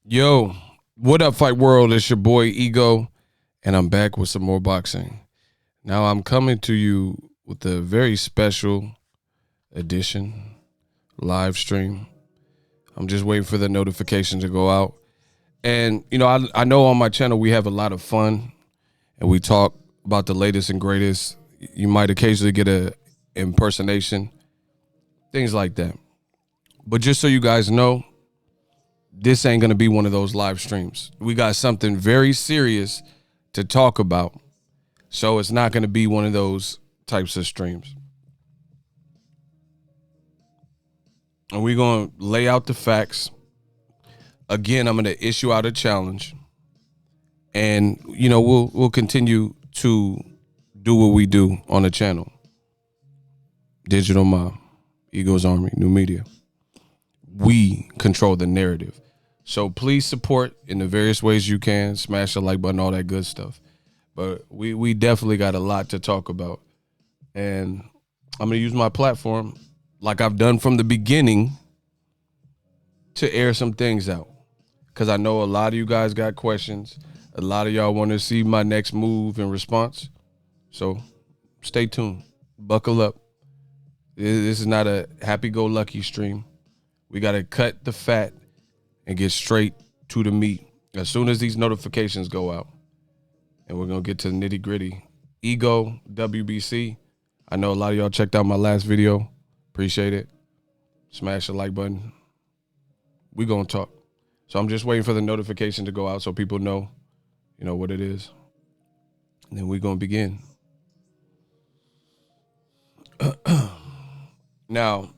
Yo, what up, Fight World? It's your boy Ego, and I'm back with some more boxing. Now, I'm coming to you with a very special edition, live stream. I'm just waiting for the notification to go out. And, I know on my channel we have a lot of fun, and we talk about the latest and greatest. You might occasionally get a impersonation, things like that. But just so you guys know, this ain't going to be one of those live streams. We got something very serious to talk about. So it's not going to be one of those types of streams. And we're going to lay out the facts. Again, I'm going to issue out a challenge. And, we'll continue to do what we do on the channel. Digital Mob, Ego's Army, New Media. We control the narrative. So please support in the various ways you can. Smash the like button, all that good stuff. But we definitely got a lot to talk about. And I'm going to use my platform, like I've done from the beginning, to air some things out. Because I know a lot of you guys got questions. A lot of y'all want to see my next move in response. So stay tuned. Buckle up. This is not a happy-go-lucky stream. We got to cut the fat and get straight to the meat as soon as these notifications go out. And we're going to get to the nitty-gritty. Ego, WBC. I know a lot of y'all checked out my last video. Appreciate it. Smash the like button. We going to talk. So I'm just waiting for the notification to go out so people know, what it is. And then we're going to begin. Now,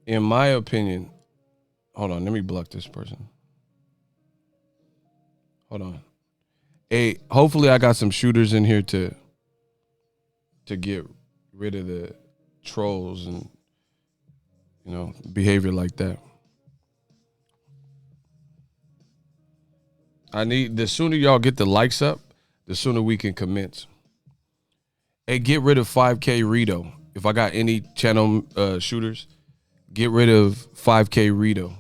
in my opinion, hold on, let me block this person. Hold on. Hey, hopefully I got some shooters in here to get rid of the trolls and, behavior like that. The sooner y'all get the likes up, the sooner we can commence. Hey, get rid of 5K Rito. If I got any channel shooters, get rid of 5K Rito.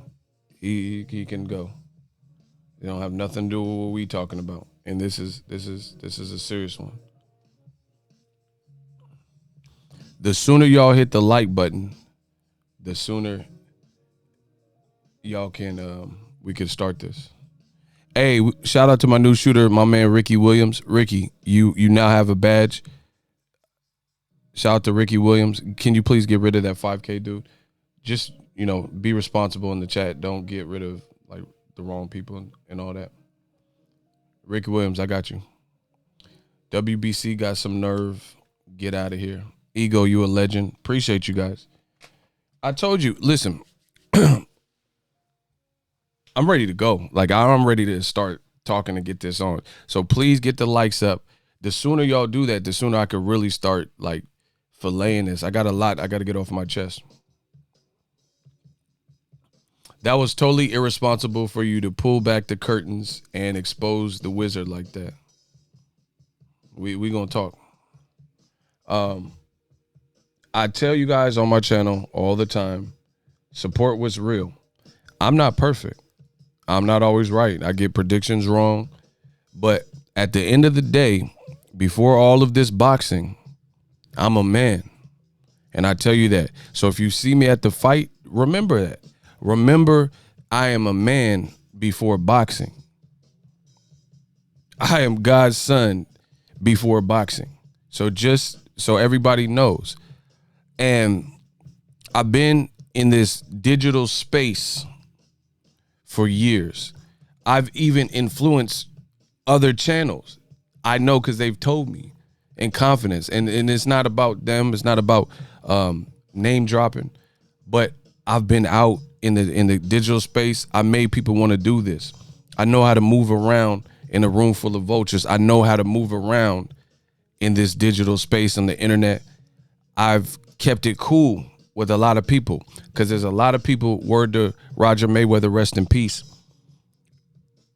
He can go. You don't have nothing to do with what we talking about. And this is a serious one. The sooner y'all hit the like button, the sooner y'all can we can start this. Hey, shout out to my new shooter, my man Ricky Williams. Ricky, you now have a badge. Shout out to Ricky Williams. Can you please get rid of that 5K dude? Just, be responsible in the chat. Don't get rid of like the wrong people and all that. Ricky Williams, I got you. WBC got some nerve. Get out of here. Ego, you a legend. Appreciate you guys. I told you, listen, I'm ready to go. Like, I'm ready to start talking and get this on. So please get the likes up. The sooner y'all do that, the sooner I could really start, like, filleting this. I got a lot I got to get off my chest. That was totally irresponsible for you to pull back the curtains and expose the wizard like that. We gonna talk. I tell you guys on my channel all the time, support what's real. I'm not perfect. I'm not always right. I get predictions wrong. But at the end of the day, before all of this boxing, I'm a man. And I tell you that. So if you see me at the fight, remember that. Remember, I am a man before boxing. I am God's son before boxing. So just so everybody knows. And I've been in this digital space for years. I've even influenced other channels. I know because they've told me in confidence. And it's not about them. It's not about name dropping. But I've been out in the digital space. I made people want to do this. I know how to move around in a room full of vultures. I know how to move around in this digital space on the internet. I've kept it cool with a lot of people because there's a lot of people, word to Roger Mayweather, rest in peace.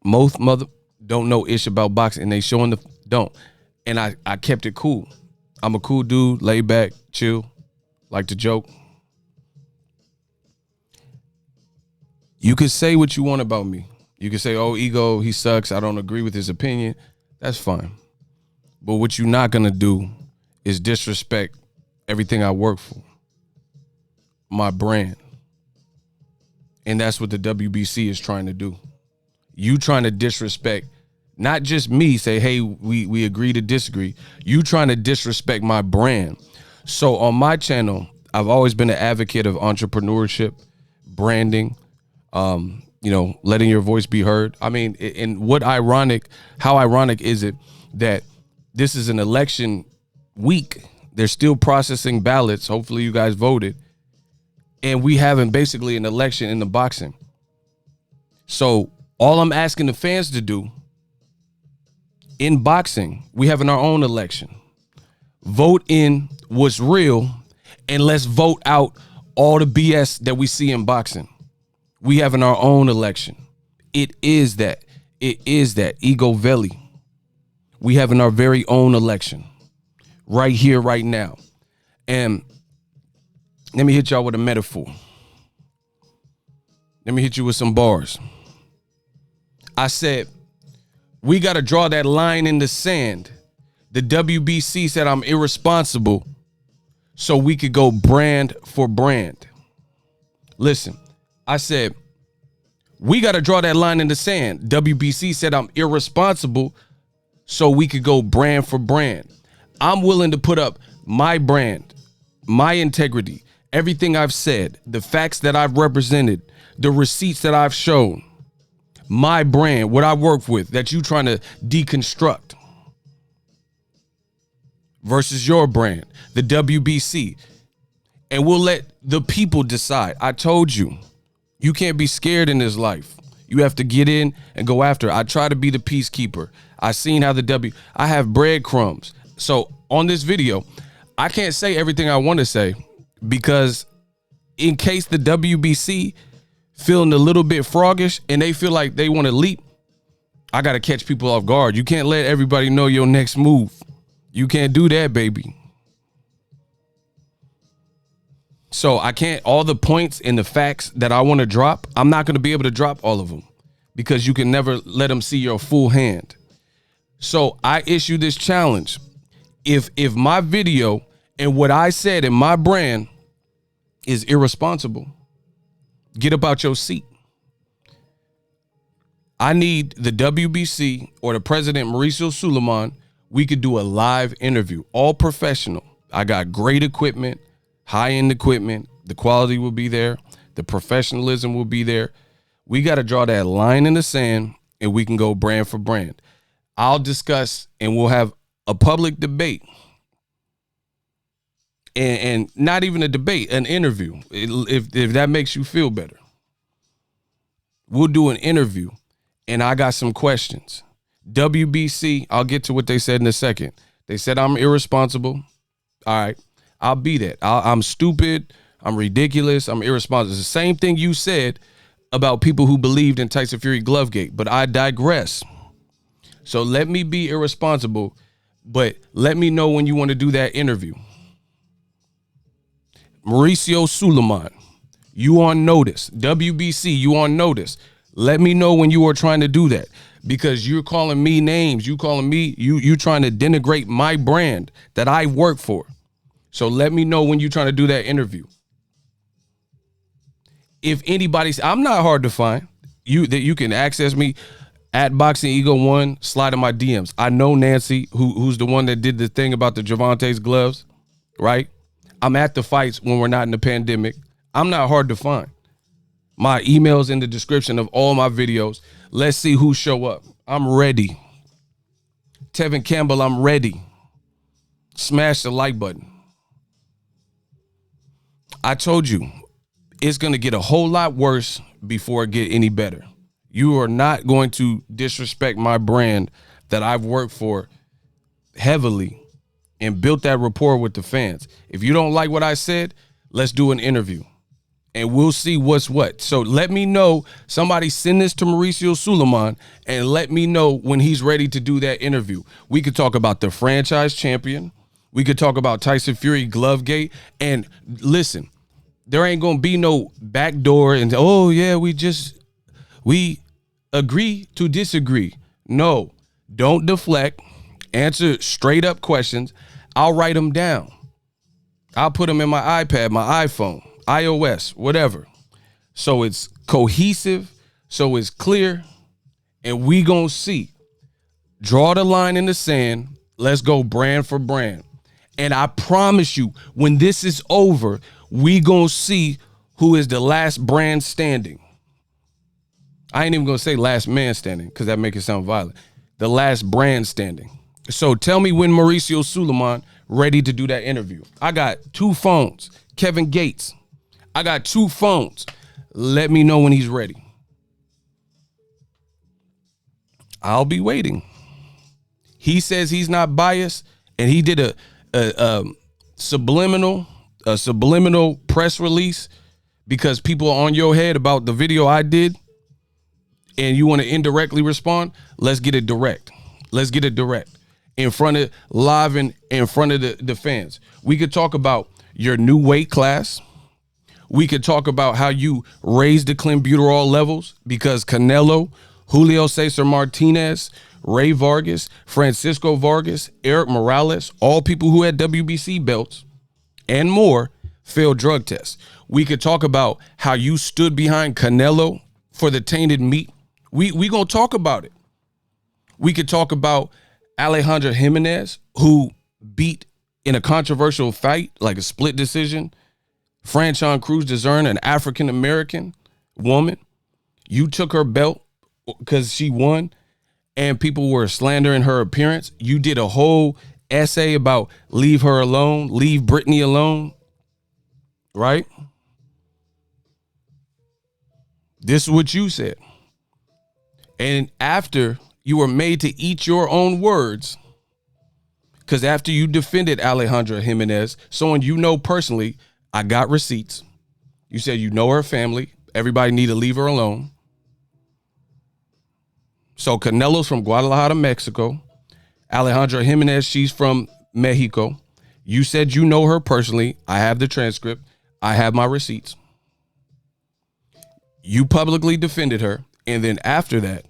Most mother don't know ish about boxing and they showing the don't. And I kept it cool. I'm a cool dude, laid back, chill, like to joke. You could say what you want about me. You could say, oh, Ego, he sucks. I don't agree with his opinion. That's fine. But what you're not going to do is disrespect everything I work for, my brand. And that's what the WBC is trying to do. You trying to disrespect not just me, say, hey, we agree to disagree. You trying to disrespect my brand. So on my channel, I've always been an advocate of entrepreneurship, branding, letting your voice be heard. I mean, and how ironic is it that this is an election week? They're still processing ballots. Hopefully you guys voted. And we having basically an election in the boxing. So all I'm asking the fans to do in boxing, we having our own election. Vote in what's real, and let's vote out all the BS that we see in boxing. We having our own election. It is that. Ego Veli. We having our very own election right here, right now. And let me hit y'all with a metaphor. Let me hit you with some bars. I said, we got to draw that line in the sand. The WBC said I'm irresponsible, so we could go brand for brand. Listen, I said, we got to draw that line in the sand. WBC said I'm irresponsible, so we could go brand for brand. I'm willing to put up my brand, my integrity, everything I've said, the facts that I've represented, the receipts that I've shown, my brand, what I work with, that you trying to deconstruct, versus your brand, the WBC. And we'll let the people decide. I told you, you can't be scared in this life. You have to get in and go after it. I try to be the peacekeeper. I seen how I have breadcrumbs. So on this video, I can't say everything I want to say, because in case the WBC feeling a little bit froggish and they feel like they want to leap, I got to catch people off guard. You can't let everybody know your next move. You can't do that, baby. So I can't, all the points and the facts that I want to drop, I'm not going to be able to drop all of them, because you can never let them see your full hand. So I issue this challenge. If my video and what I said in my brand is irresponsible, get up out your seat. I need the WBC or the president, Mauricio Suleiman. We could do a live interview, all professional. I got great equipment, high-end equipment. The quality will be there. The professionalism will be there. We got to draw that line in the sand, and we can go brand for brand. I'll discuss, and we'll have a public debate. And not even a debate, an interview, if that makes you feel better. We'll do an interview, and I got some questions. WBC, I'll get to what they said in a second. They said I'm irresponsible. All right, I'll be that. I'm stupid. I'm ridiculous. I'm irresponsible. It's the same thing you said about people who believed in Tyson Fury Glovegate, but I digress. So let me be irresponsible, but let me know when you want to do that interview. Mauricio Suleiman, you on notice. WBC, you on notice. Let me know when you are trying to do that, because you're calling me names. You calling me, you trying to denigrate my brand that I work for. So let me know when you're trying to do that interview. If anybody's, I'm not hard to find. You can access me at BOXINGEGO1, slide in my DMs. I know Nancy, who's the one that did the thing about the Gervonta's gloves, right? I'm at the fights when we're not in the pandemic. I'm not hard to find. My email's in the description of all my videos. Let's see who show up. I'm ready. Tevin Campbell, I'm ready. Smash the like button. I told you, it's going to get a whole lot worse before it get any better. You are not going to disrespect my brand that I've worked for heavily and built that rapport with the fans. If you don't like what I said, let's do an interview and we'll see what's what. So let me know. Somebody send this to Mauricio Suleiman and let me know when he's ready to do that interview. We could talk about the franchise champion. We could talk about Tyson Fury Glovegate. And listen, there ain't going to be no backdoor and, oh, yeah, we just We agree to disagree. No, don't deflect. Answer straight up questions. I'll write them down. I'll put them in my iPad, my iPhone, iOS, whatever. So it's cohesive, so it's clear, and we gonna see. Draw the line in the sand. Let's go brand for brand. And I promise you, when this is over, we gonna see who is the last brand standing. I ain't even gonna say last man standing because that make it sound violent. The last brand standing. So tell me when Mauricio Suleiman ready to do that interview. I got 2 phones. Kevin Gates. I got 2 phones. Let me know when he's ready. I'll be waiting. He says he's not biased, and he did a subliminal press release because people are on your head about the video I did, and you want to indirectly respond. Let's get it direct. Let's get it direct in front of live and in front of the fans. We could talk about your new weight class. We could talk about how you raised the clenbuterol levels because Canelo, Julio Cesar Martinez, Ray Vargas, Francisco Vargas, Eric Morales, all people who had WBC belts and more failed drug tests. We could talk about how you stood behind Canelo for the tainted meat. We gonna talk about it. We could talk about Alejandro Jimenez, who beat in a controversial fight, like a split decision, Franchon Cruz-Dezurn, an African-American woman. You took her belt because she won, and people were slandering her appearance. You did a whole essay about leave her alone, leave Brittany alone, right? This is what you said. And after you were made to eat your own words, because after you defended Alejandra Jimenez, someone you know personally, I got receipts. You said you know her family. Everybody need to leave her alone. So Canelo's from Guadalajara, Mexico. Alejandra Jimenez, she's from Mexico. You said you know her personally. I have the transcript. I have my receipts. You publicly defended her. And then after that,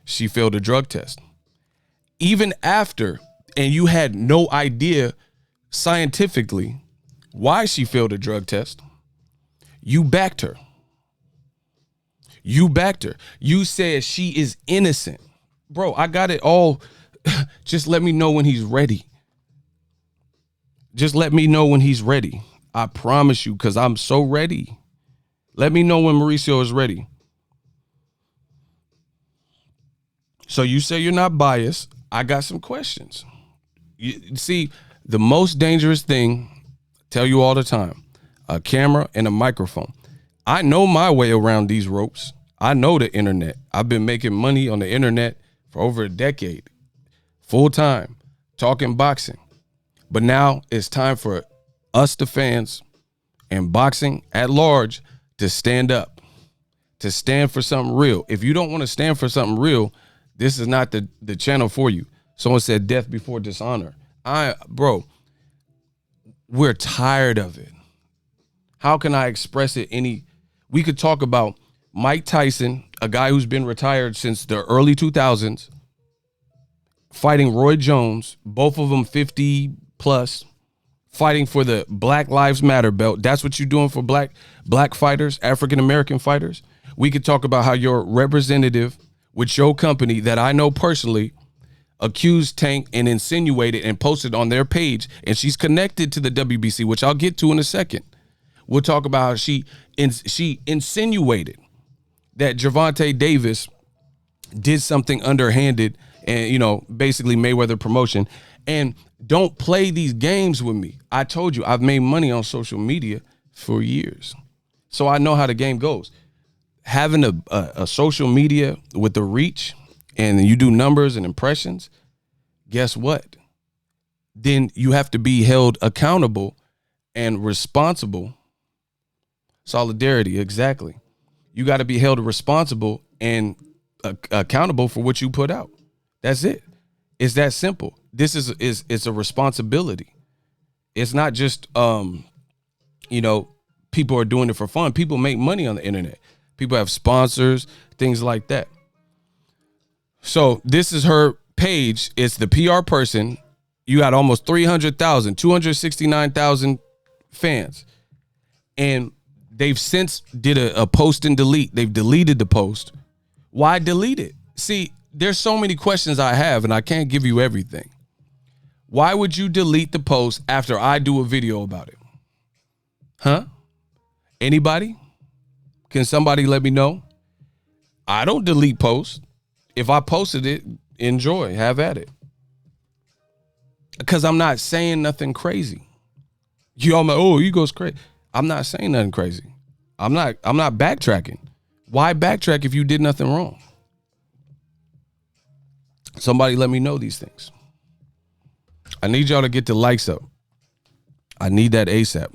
she failed a drug test. Even after, and you had no idea scientifically why she failed a drug test, you backed her. You backed her. You said she is innocent. Bro, I got it all. Just let me know when he's ready. Just let me know when he's ready. I promise you, because I'm so ready. Let me know when Mauricio is ready. So you say you're not biased. I got some questions. You see, the most dangerous thing, tell you all the time, a camera and a microphone. I know my way around these ropes. I know the internet. I've been making money on the internet for over a decade, full time, talking boxing. But now it's time for us, the fans, and boxing at large to stand up, to stand for something real. If you don't want to stand for something real, this is not the channel for you. Someone said death before dishonor. Bro, we're tired of it. How can I express it we could talk about Mike Tyson, a guy who's been retired since the early 2000s, fighting Roy Jones, both of them 50 plus, fighting for the Black Lives Matter belt. That's what you're doing for black fighters, African-American fighters. We could talk about how your representative with your company that I know personally accused Tank and insinuated and posted on their page, and she's connected to the WBC, which I'll get to in a second. We'll talk about how she insinuated that Gervonta Davis did something underhanded and, basically Mayweather promotion. And don't play these games with me. I told you, I've made money on social media for years. So I know how the game goes. Having a social media with the reach and you do numbers and impressions, guess what? Then you have to be held accountable and responsible. Solidarity, exactly. You got to be held responsible and accountable for what you put out. That's it. It's that simple. This is a responsibility. It's not just people are doing it for fun. People make money on the internet. People have sponsors, things like that. So this is her page. It's the PR person. You got almost 300,000, 269,000 fans. And they've since did a post and delete. They've deleted the post. Why delete it? See, there's so many questions I have, and I can't give you everything. Why would you delete the post after I do a video about it? Huh? Anybody? Can somebody let me know? I don't delete posts. If I posted it, enjoy, have at it. Because I'm not saying nothing crazy. You all like, oh, he goes crazy. I'm not saying nothing crazy. I'm not backtracking. Why backtrack if you did nothing wrong? Somebody let me know these things. I need y'all to get the likes up. I need that ASAP.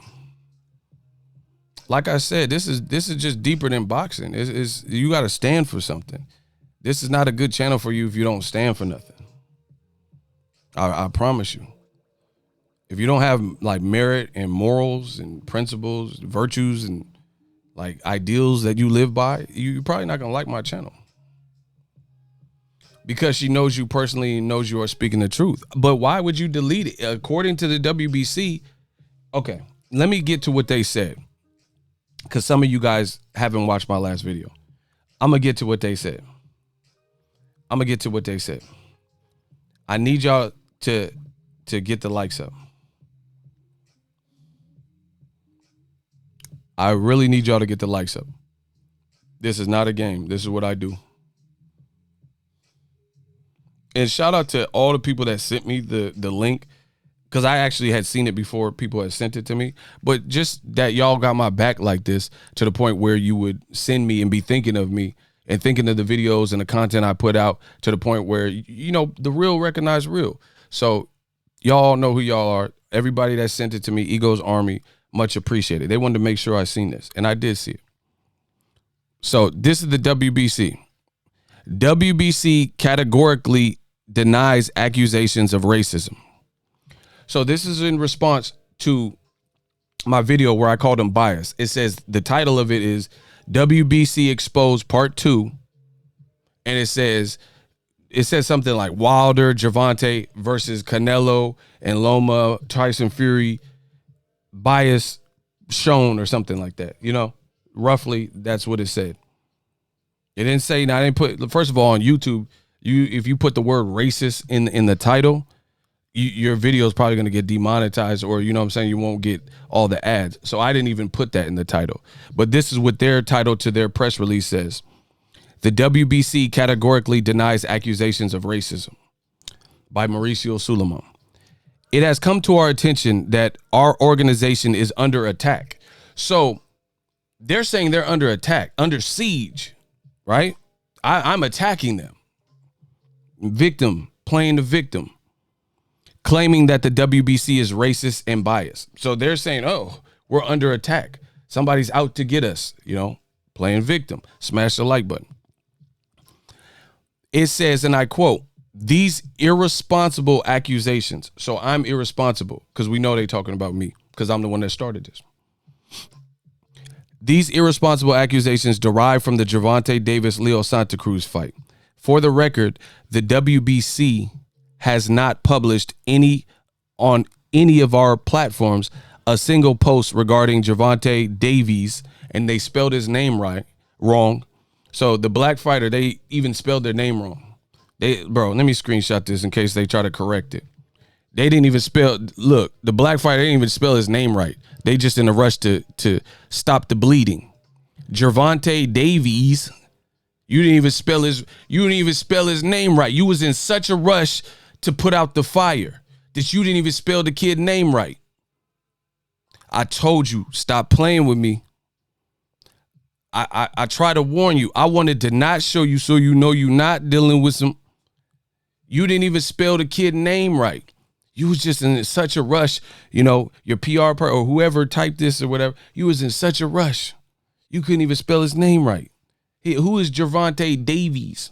Like I said, this is just deeper than boxing. It's you got to stand for something. This is not a good channel for you if you don't stand for nothing. I promise you. If you don't have like merit and morals and principles, virtues and like ideals that you live by, you're probably not gonna like my channel. Because she knows you personally and knows you are speaking the truth. But why would you delete it? According to the WBC, okay, let me get to what they said. Because some of you guys haven't watched my last video. I'm going to get to what they said. I need y'all to get the likes up. I really need y'all to get the likes up. This is not a game. This is what I do. And shout out to all the people that sent me the link, because I actually had seen it before people had sent it to me. But just that y'all got my back like this to the point where you would send me and be thinking of me and thinking of the videos and the content I put out to the point where, you know, the real recognize real. So y'all know who y'all are. Everybody that sent it to me, Ego's Army, much appreciated. They wanted to make sure I seen this, and I did see it. So this is the WBC. WBC categorically denies accusations of racism. So this is in response to my video where I called him biased. It says the title of it is WBC Exposed Part 2. And it says something like Wilder, Gervonta versus Canelo and Loma, Tyson Fury, bias shown or something like that. You know, roughly that's what it said. It didn't say, now I didn't put, first of all, on YouTube, if you put the word racist in the title, your video is probably going to get demonetized, or, you know what I'm saying, you won't get all the ads. So I didn't even put that in the title. But this is what their title to their press release says. The WBC categorically denies accusations of racism, by Mauricio Suleiman. It has come to our attention that our organization is under attack. So they're saying they're under attack, under siege, right? I'm attacking them. Victim, playing the victim, claiming that the WBC is racist and biased. So they're saying, oh, we're under attack. Somebody's out to get us, you know, playing victim. Smash the like button. It says, and I quote, these irresponsible accusations. So I'm irresponsible because we know they're talking about me because I'm the one that started this. These irresponsible accusations derive from the Gervonta Davis-Leo Santa Cruz fight. For the record, the WBC has not published on any of our platforms a single post regarding Gervonta Davies, and they spelled his name wrong. So the black fighter, they even spelled their name wrong. Bro, let me screenshot this in case they try to correct it. They didn't even spell, look, the black fighter didn't even spell his name right. They just in a rush to stop the bleeding. Gervonta Davies, you didn't even spell his name right. You was in such a rush to put out the fire that you didn't even spell the kid name right. I told you, stop playing with me. I try to warn you. I wanted to not show you so you know you're not dealing with some. You didn't even spell the kid name right. You was just in such a rush, you know, your PR or whoever typed this or whatever. You was in such a rush. You couldn't even spell his name right. Who is Gervonta Davies?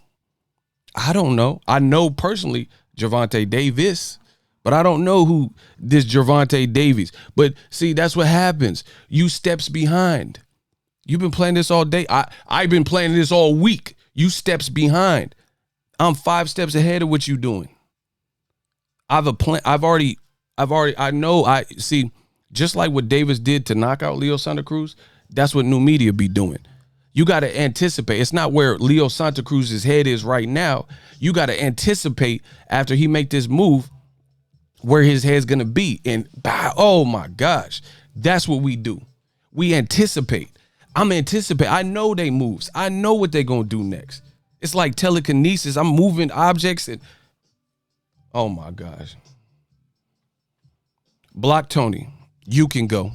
I don't know. I know personally Gervonta Davis, but I don't know who this Gervonta Davies. But see, that's what happens. You steps behind. You've been playing this all day. I've been playing this all week. You steps behind. I'm 5 steps ahead of what you doing. I see, just like what Davis did to knock out Leo Santa Cruz, that's what new media be doing. You got to anticipate. It's not where Leo Santa Cruz's head is right now. You got to anticipate after he make this move where his head's going to be. And oh my gosh, that's what we do. We anticipate. I know they moves. I know what they're going to do next. It's like telekinesis. I'm moving objects and oh my gosh. Block Tony. You can go.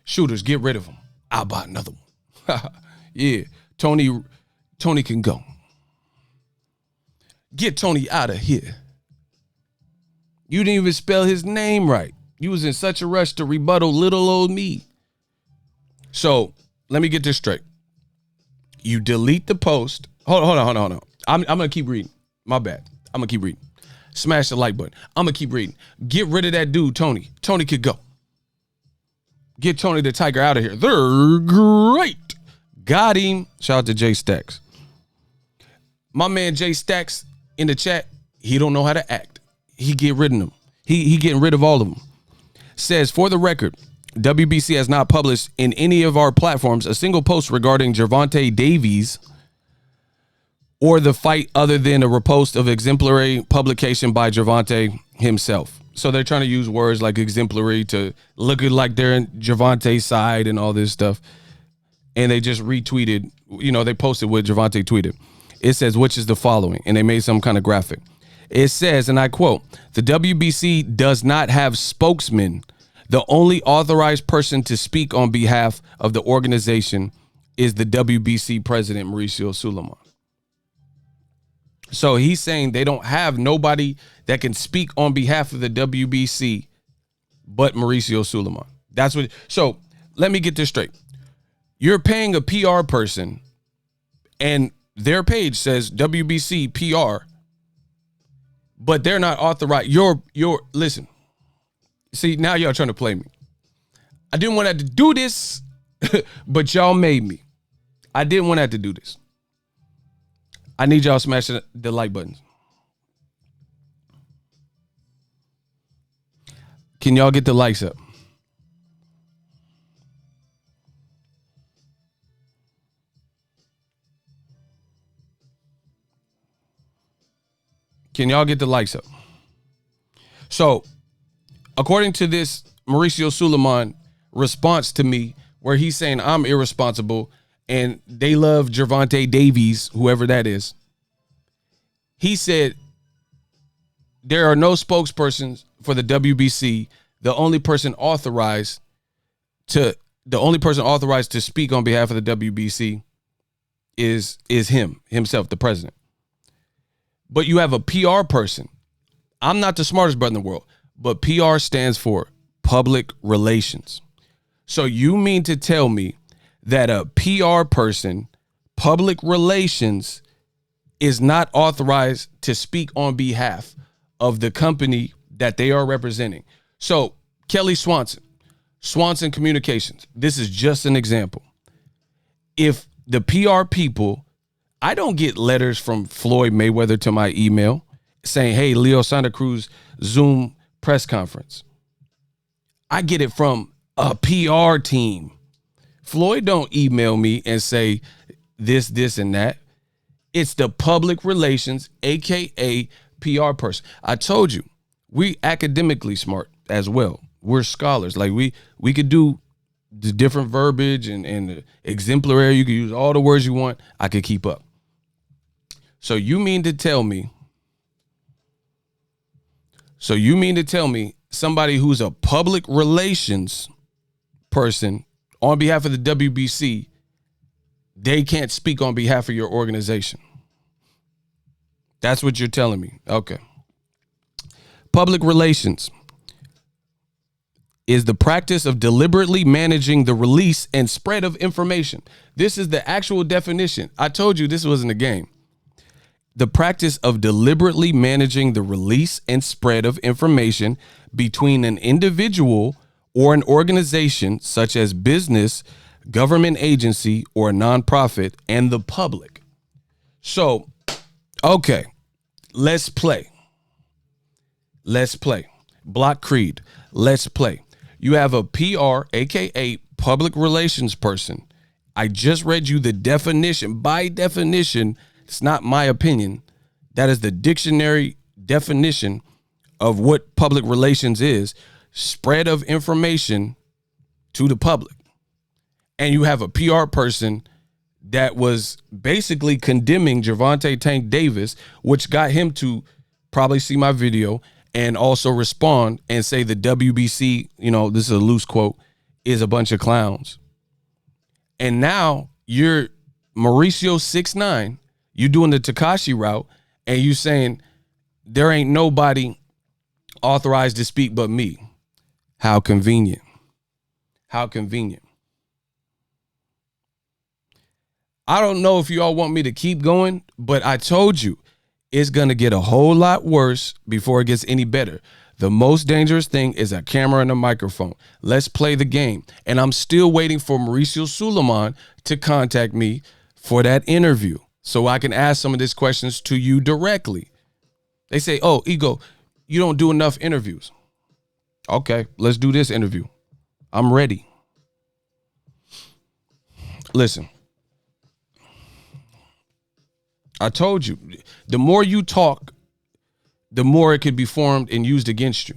Shooters, get rid of him. I'll buy another one. Yeah. Tony can go. Get Tony out of here. You didn't even spell his name right. You was in such a rush to rebuttal little old me. So let me get this straight. You delete the post. Hold on. I'm going to keep reading. My bad. I'm going to keep reading. Smash the like button. I'm going to keep reading. Get rid of that dude, Tony. Tony could go. Get Tony the Tiger out of here. They're great. Got him. Shout out to Jay Stacks. My man Jay Stacks in the chat, he don't know how to act. He get rid of them. He getting rid of all of them. Says, for the record, WBC has not published in any of our platforms a single post regarding Gervonta Davis or the fight other than a repost of exemplary publication by Gervonta himself. So they're trying to use words like exemplary to look like they're in Gervonta's side and all this stuff. And they just retweeted, they posted what Gervonta tweeted. It says, which is the following, and they made some kind of graphic. It says, and I quote, the WBC does not have spokesmen. The only authorized person to speak on behalf of the organization is the WBC president, Mauricio Suleiman. So he's saying they don't have nobody that can speak on behalf of the WBC but Mauricio Suleiman. That's what. So let me get this straight. You're paying a PR person and their page says WBC PR, but they're not authorized. Listen. See, now y'all trying to play me. I didn't want to have to do this, but y'all made me. I didn't want to have to do this. I need y'all smashing the like buttons. Can y'all get the likes up? Can y'all get the likes up? So, according to this Mauricio Suleiman response to me, where he's saying I'm irresponsible and they love Gervonta Davis, whoever that is, he said there are no spokespersons for the WBC. The only person authorized to speak on behalf of the WBC is himself, the president. But you have a PR person. I'm not the smartest brother in the world, but PR stands for public relations. So you mean to tell me that a PR person, public relations, is not authorized to speak on behalf of the company that they are representing? So Kelly Swanson Communications, this is just an example. If the PR people, I don't get letters from Floyd Mayweather to my email saying, hey, Leo Santa Cruz Zoom press conference. I get it from a PR team. Floyd don't email me and say this, and that. It's the public relations, AKA PR person. I told you, we academically smart as well. We're scholars. Like we could do the different verbiage and the exemplary. You could use all the words you want. I could keep up. So you mean to tell me somebody who's a public relations person on behalf of the WBC, they can't speak on behalf of your organization? That's what you're telling me. Okay. Public relations is the practice of deliberately managing the release and spread of information. This is the actual definition. I told you this wasn't a game. The practice of deliberately managing the release and spread of information between an individual or an organization, such as business, government agency or a nonprofit, and the public. So, okay, let's play. Let's play. Block Creed. Let's play. You have a PR, aka public relations person. I just read you the definition. By definition, it's not my opinion. That is the dictionary definition of what public relations is. Spread of information to the public. And you have a PR person that was basically condemning Gervonta Tank Davis, which got him to probably see my video and also respond and say the WBC, this is a loose quote, is a bunch of clowns. And now you're Mauricio 6'9", you doing the Tekashi route, and you saying there ain't nobody authorized to speak but me. How convenient. How convenient. I don't know if you all want me to keep going, but I told you it's going to get a whole lot worse before it gets any better. The most dangerous thing is a camera and a microphone. Let's play the game. And I'm still waiting for Mauricio Suleiman to contact me for that interview so I can ask some of these questions to you directly. They say, oh, Ego, you don't do enough interviews. Okay, let's do this interview. I'm ready. Listen, I told you, the more you talk, the more it could be formed and used against you.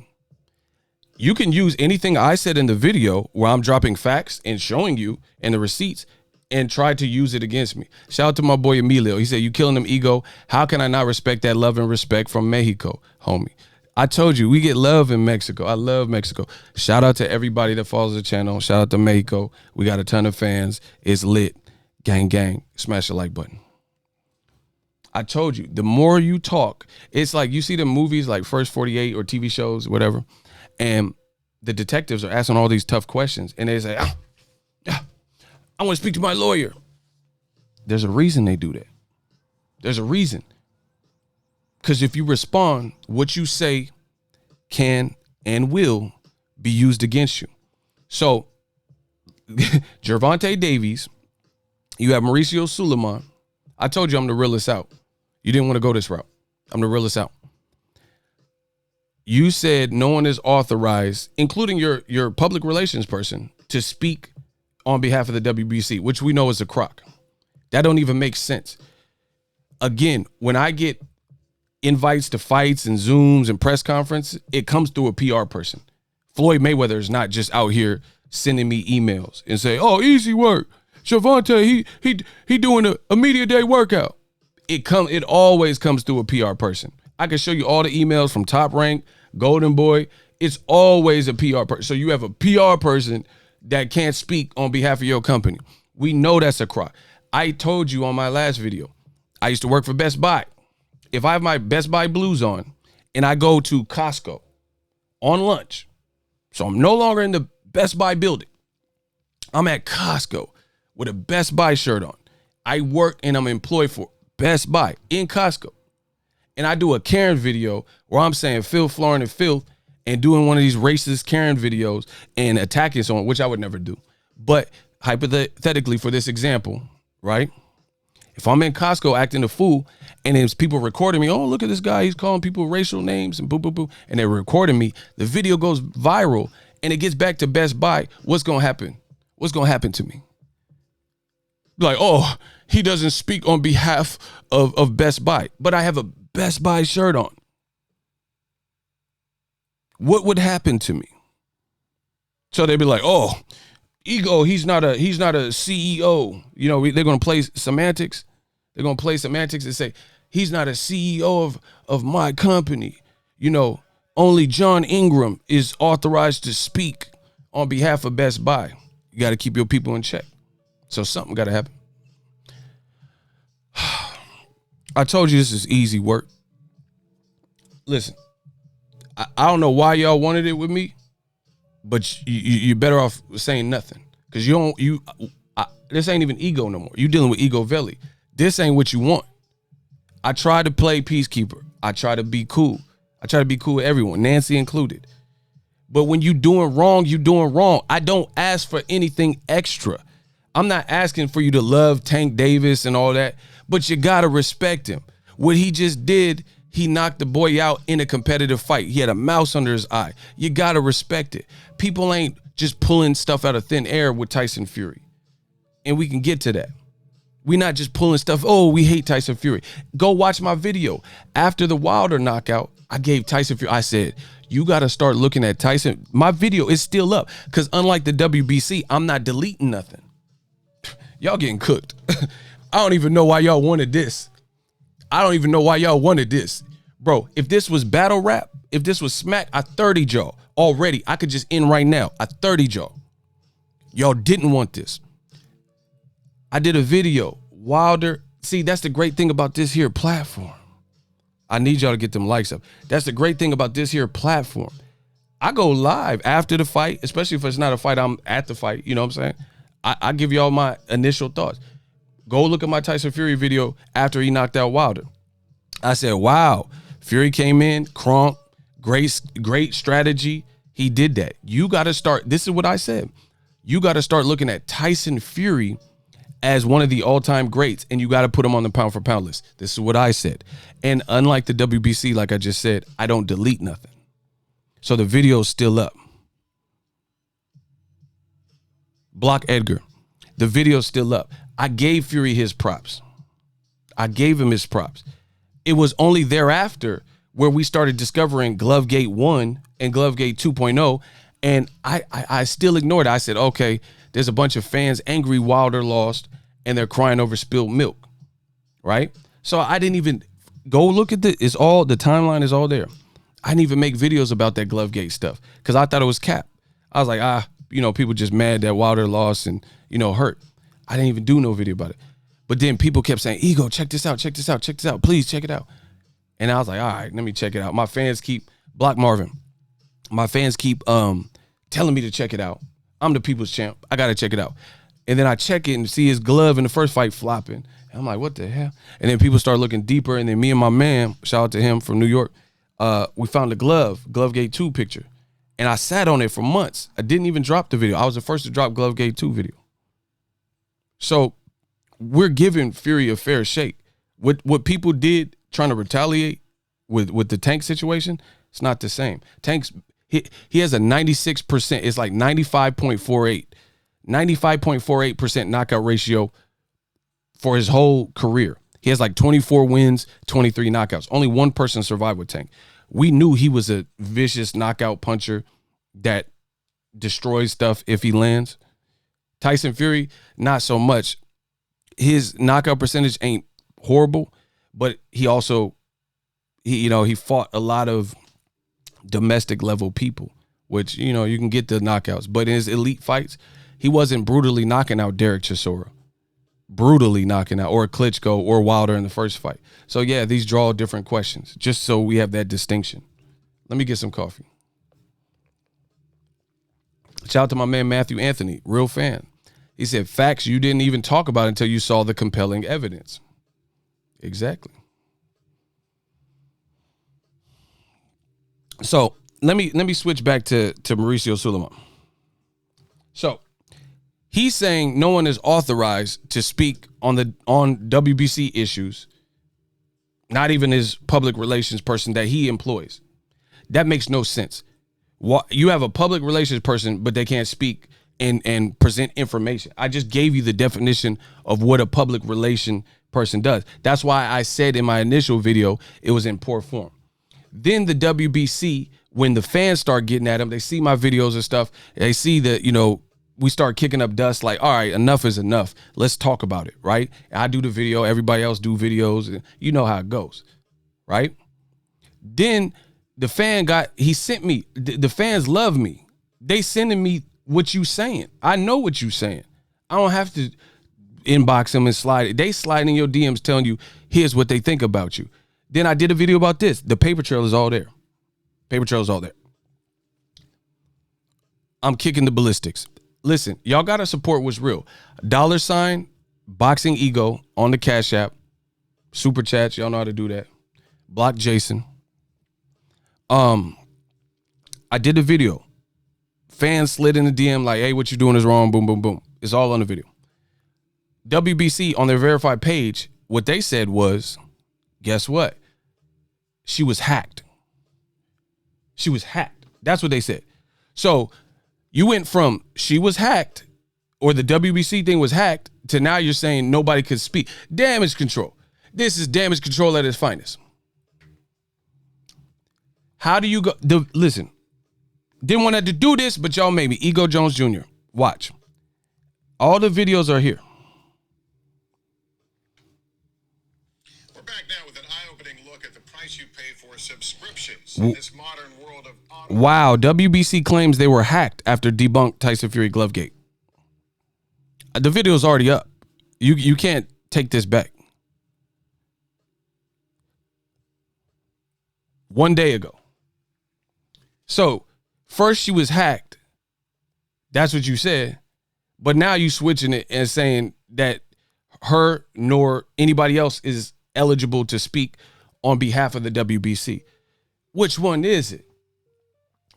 You can use anything I said in the video where I'm dropping facts and showing you and the receipts and try to use it against me. Shout out to my boy Emilio. He said, you killing them, Ego. How can I not respect that love and respect from Mexico, homie? I told you, we get love in Mexico. I love Mexico. Shout out to everybody that follows the channel. Shout out to Mexico. We got a ton of fans. It's lit. Gang, gang. Smash the like button. I told you, the more you talk, it's like you see the movies like First 48 or TV shows, whatever, and the detectives are asking all these tough questions, and they say, I want to speak to my lawyer. There's a reason they do that. There's a reason. Because if you respond, what you say can and will be used against you. So, Gervonta Davis, you have Mauricio Suleiman. I told you I'm the realest out. You didn't want to go this route. I'm the realest out. You said no one is authorized, including your public relations person, to speak on behalf of the WBC, which we know is a crock. That don't even make sense. Again, when I get invites to fights and Zooms and press conferences, it comes through a PR person. Floyd Mayweather is not just out here sending me emails and say, oh, easy work. Gervonta, he doing a media day workout. It always comes through a PR person. I can show you all the emails from Top Rank, Golden Boy. It's always a PR person. So you have a PR person that can't speak on behalf of your company. We know that's a crock. I told you on my last video, I used to work for Best Buy. If I have my Best Buy blues on and I go to Costco on lunch, so I'm no longer in the Best Buy building, I'm at Costco with a Best Buy shirt on. I work and I'm employed for Best Buy in Costco. And I do a Karen video where I'm saying Phil, Florin, and filth and doing one of these racist Karen videos and attacking someone, which I would never do. But hypothetically, for this example, right? If I'm in Costco acting a fool and there's people recording me, oh, look at this guy, he's calling people racial names and boo, boo, boo, and they're recording me, the video goes viral and it gets back to Best Buy, what's going to happen? What's going to happen to me? Like, oh, he doesn't speak on behalf of Best Buy, but I have a Best Buy shirt on. What would happen to me? So they'd be like, oh, Ego, he's not a CEO. You know, they're going to play semantics. They're going to play semantics and say, he's not a CEO of my company. You know, only John Ingram is authorized to speak on behalf of Best Buy. You got to keep your people in check. So something got to happen. I told you this is easy work. Listen, I don't know why y'all wanted it with me, but you're better off saying nothing, because this ain't even Ego no more. You dealing with Ego Veli. This ain't what you want. I try to play peacekeeper. I try to be cool. I try to be cool with everyone, Nancy included. But when you doing wrong, you doing wrong. I don't ask for anything extra. I'm not asking for you to love Tank Davis and all that, but you got to respect him. What he just did, he knocked the boy out in a competitive fight. He had a mouse under his eye. You got to respect it. People ain't just pulling stuff out of thin air with Tyson Fury. And we can get to that. We're not just pulling stuff. Oh, we hate Tyson Fury. Go watch my video. After the Wilder knockout, I gave Tyson Fury, I said, you got to start looking at Tyson. My video is still up because unlike the WBC, I'm not deleting nothing. Y'all getting cooked. I don't even know why y'all wanted this. I don't even know why y'all wanted this. Bro, if this was battle rap, if this was smack, I 30'd y'all already. I could just end right now. I 30'd y'all. Y'all didn't want this. I did a video. Wilder. See, that's the great thing about this here platform. I need y'all to get them likes up. That's the great thing about this here platform. I go live after the fight, especially if it's not a fight, I'm at the fight. You know what I'm saying? I give y'all my initial thoughts. Go look at my Tyson Fury video after he knocked out Wilder. I said, wow, Fury came in, crunk, great strategy. He did that. You got to start. This is what I said. You got to start looking at Tyson Fury as one of the all-time greats, and you got to put him on the pound for pound list. This is what I said. And unlike the WBC, like I just said, I don't delete nothing. So the video's still up. Block Edgar. The video's still up. I gave Fury his props. I gave him his props. It was only thereafter where we started discovering Glovegate 1 and Glovegate 2.0, and I still ignored it. I said, okay, there's a bunch of fans angry Wilder lost, and they're crying over spilled milk, right? So I didn't even go look at the timeline is all there. I didn't even make videos about that Glovegate stuff because I thought it was cap. I was like, people just mad that Wilder lost and, hurt. I didn't even do no video about it. But then people kept saying, Ego, check this out, check this out, check this out. Please check it out. And I was like, all right, let me check it out. My fans keep, Block Marvin, my fans keep telling me to check it out. I'm the people's champ. I got to check it out. And then I check it and see his glove in the first fight flopping. And I'm like, what the hell? And then people start looking deeper. And then me and my man, shout out to him from New York, we found the Glovegate 2 picture. And I sat on it for months. I didn't even drop the video. I was the first to drop Glovegate 2 video. So we're giving Fury a fair shake. What people did trying to retaliate with the Tank situation, it's not the same. Tank's he has a 96%. It's like 95.48% knockout ratio for his whole career. He has like 24 wins, 23 knockouts. Only one person survived with Tank. We knew he was a vicious knockout puncher that destroys stuff if he lands. Tyson Fury, not so much. His knockout percentage ain't horrible, but he also, he fought a lot of domestic level people, which, you can get the knockouts. But in his elite fights, he wasn't brutally knocking out Derek Chisora. Brutally knocking out, or Klitschko or Wilder in the first fight. So yeah, these draw different questions, just so we have that distinction. Let me get some coffee. Shout out to my man Matthew Anthony, real fan. He said, facts you didn't even talk about until you saw the compelling evidence. Exactly. So let me switch back to Mauricio Sulaiman. So he's saying no one is authorized to speak on WBC issues, not even his public relations person that he employs. That makes no sense. You have a public relations person, but they can't speak and present information. I just gave you the definition of what a public relation person does. That's why I said in my initial video it was in poor form. Then the WBC, when the fans start getting at him, they see my videos and stuff. They see that, we start kicking up dust like, all right, enough is enough. Let's talk about it, right? I do the video. Everybody else do videos. And you know how it goes, right? Then the fan he sent me. The fans love me. They sending me what you saying. I know what you saying. I don't have to inbox them and slide it. They slide in your DMs telling you, here's what they think about you. Then I did a video about this. The paper trail is all there. Paper trail is all there. I'm kicking the ballistics. Listen, y'all got to support what's real. $ Boxing Ego on the Cash App. Super chats. Y'all know how to do that. Block Jason. I did a video. Fans slid in the DM like, hey, what you doing is wrong. Boom, boom, boom. It's all on the video. WBC on their verified page, what they said was, guess what? She was hacked. She was hacked. That's what they said. So you went from she was hacked, or the WBC thing was hacked, to now you're saying nobody could speak. Damage control. This is damage control at its finest. How do you go? Listen, didn't want to do this, but y'all made me. Ego Jones Jr. Watch. All the videos are here. We're back now with an eye-opening look at the price you pay for subscriptions in this modern world of auto. Wow, WBC claims they were hacked after debunked Tyson Fury Glovegate. The video's already up. You can't take this back. 1 day ago. So, first she was hacked. That's what you said. But now you switching it and saying that her nor anybody else is eligible to speak on behalf of the WBC. Which one is it?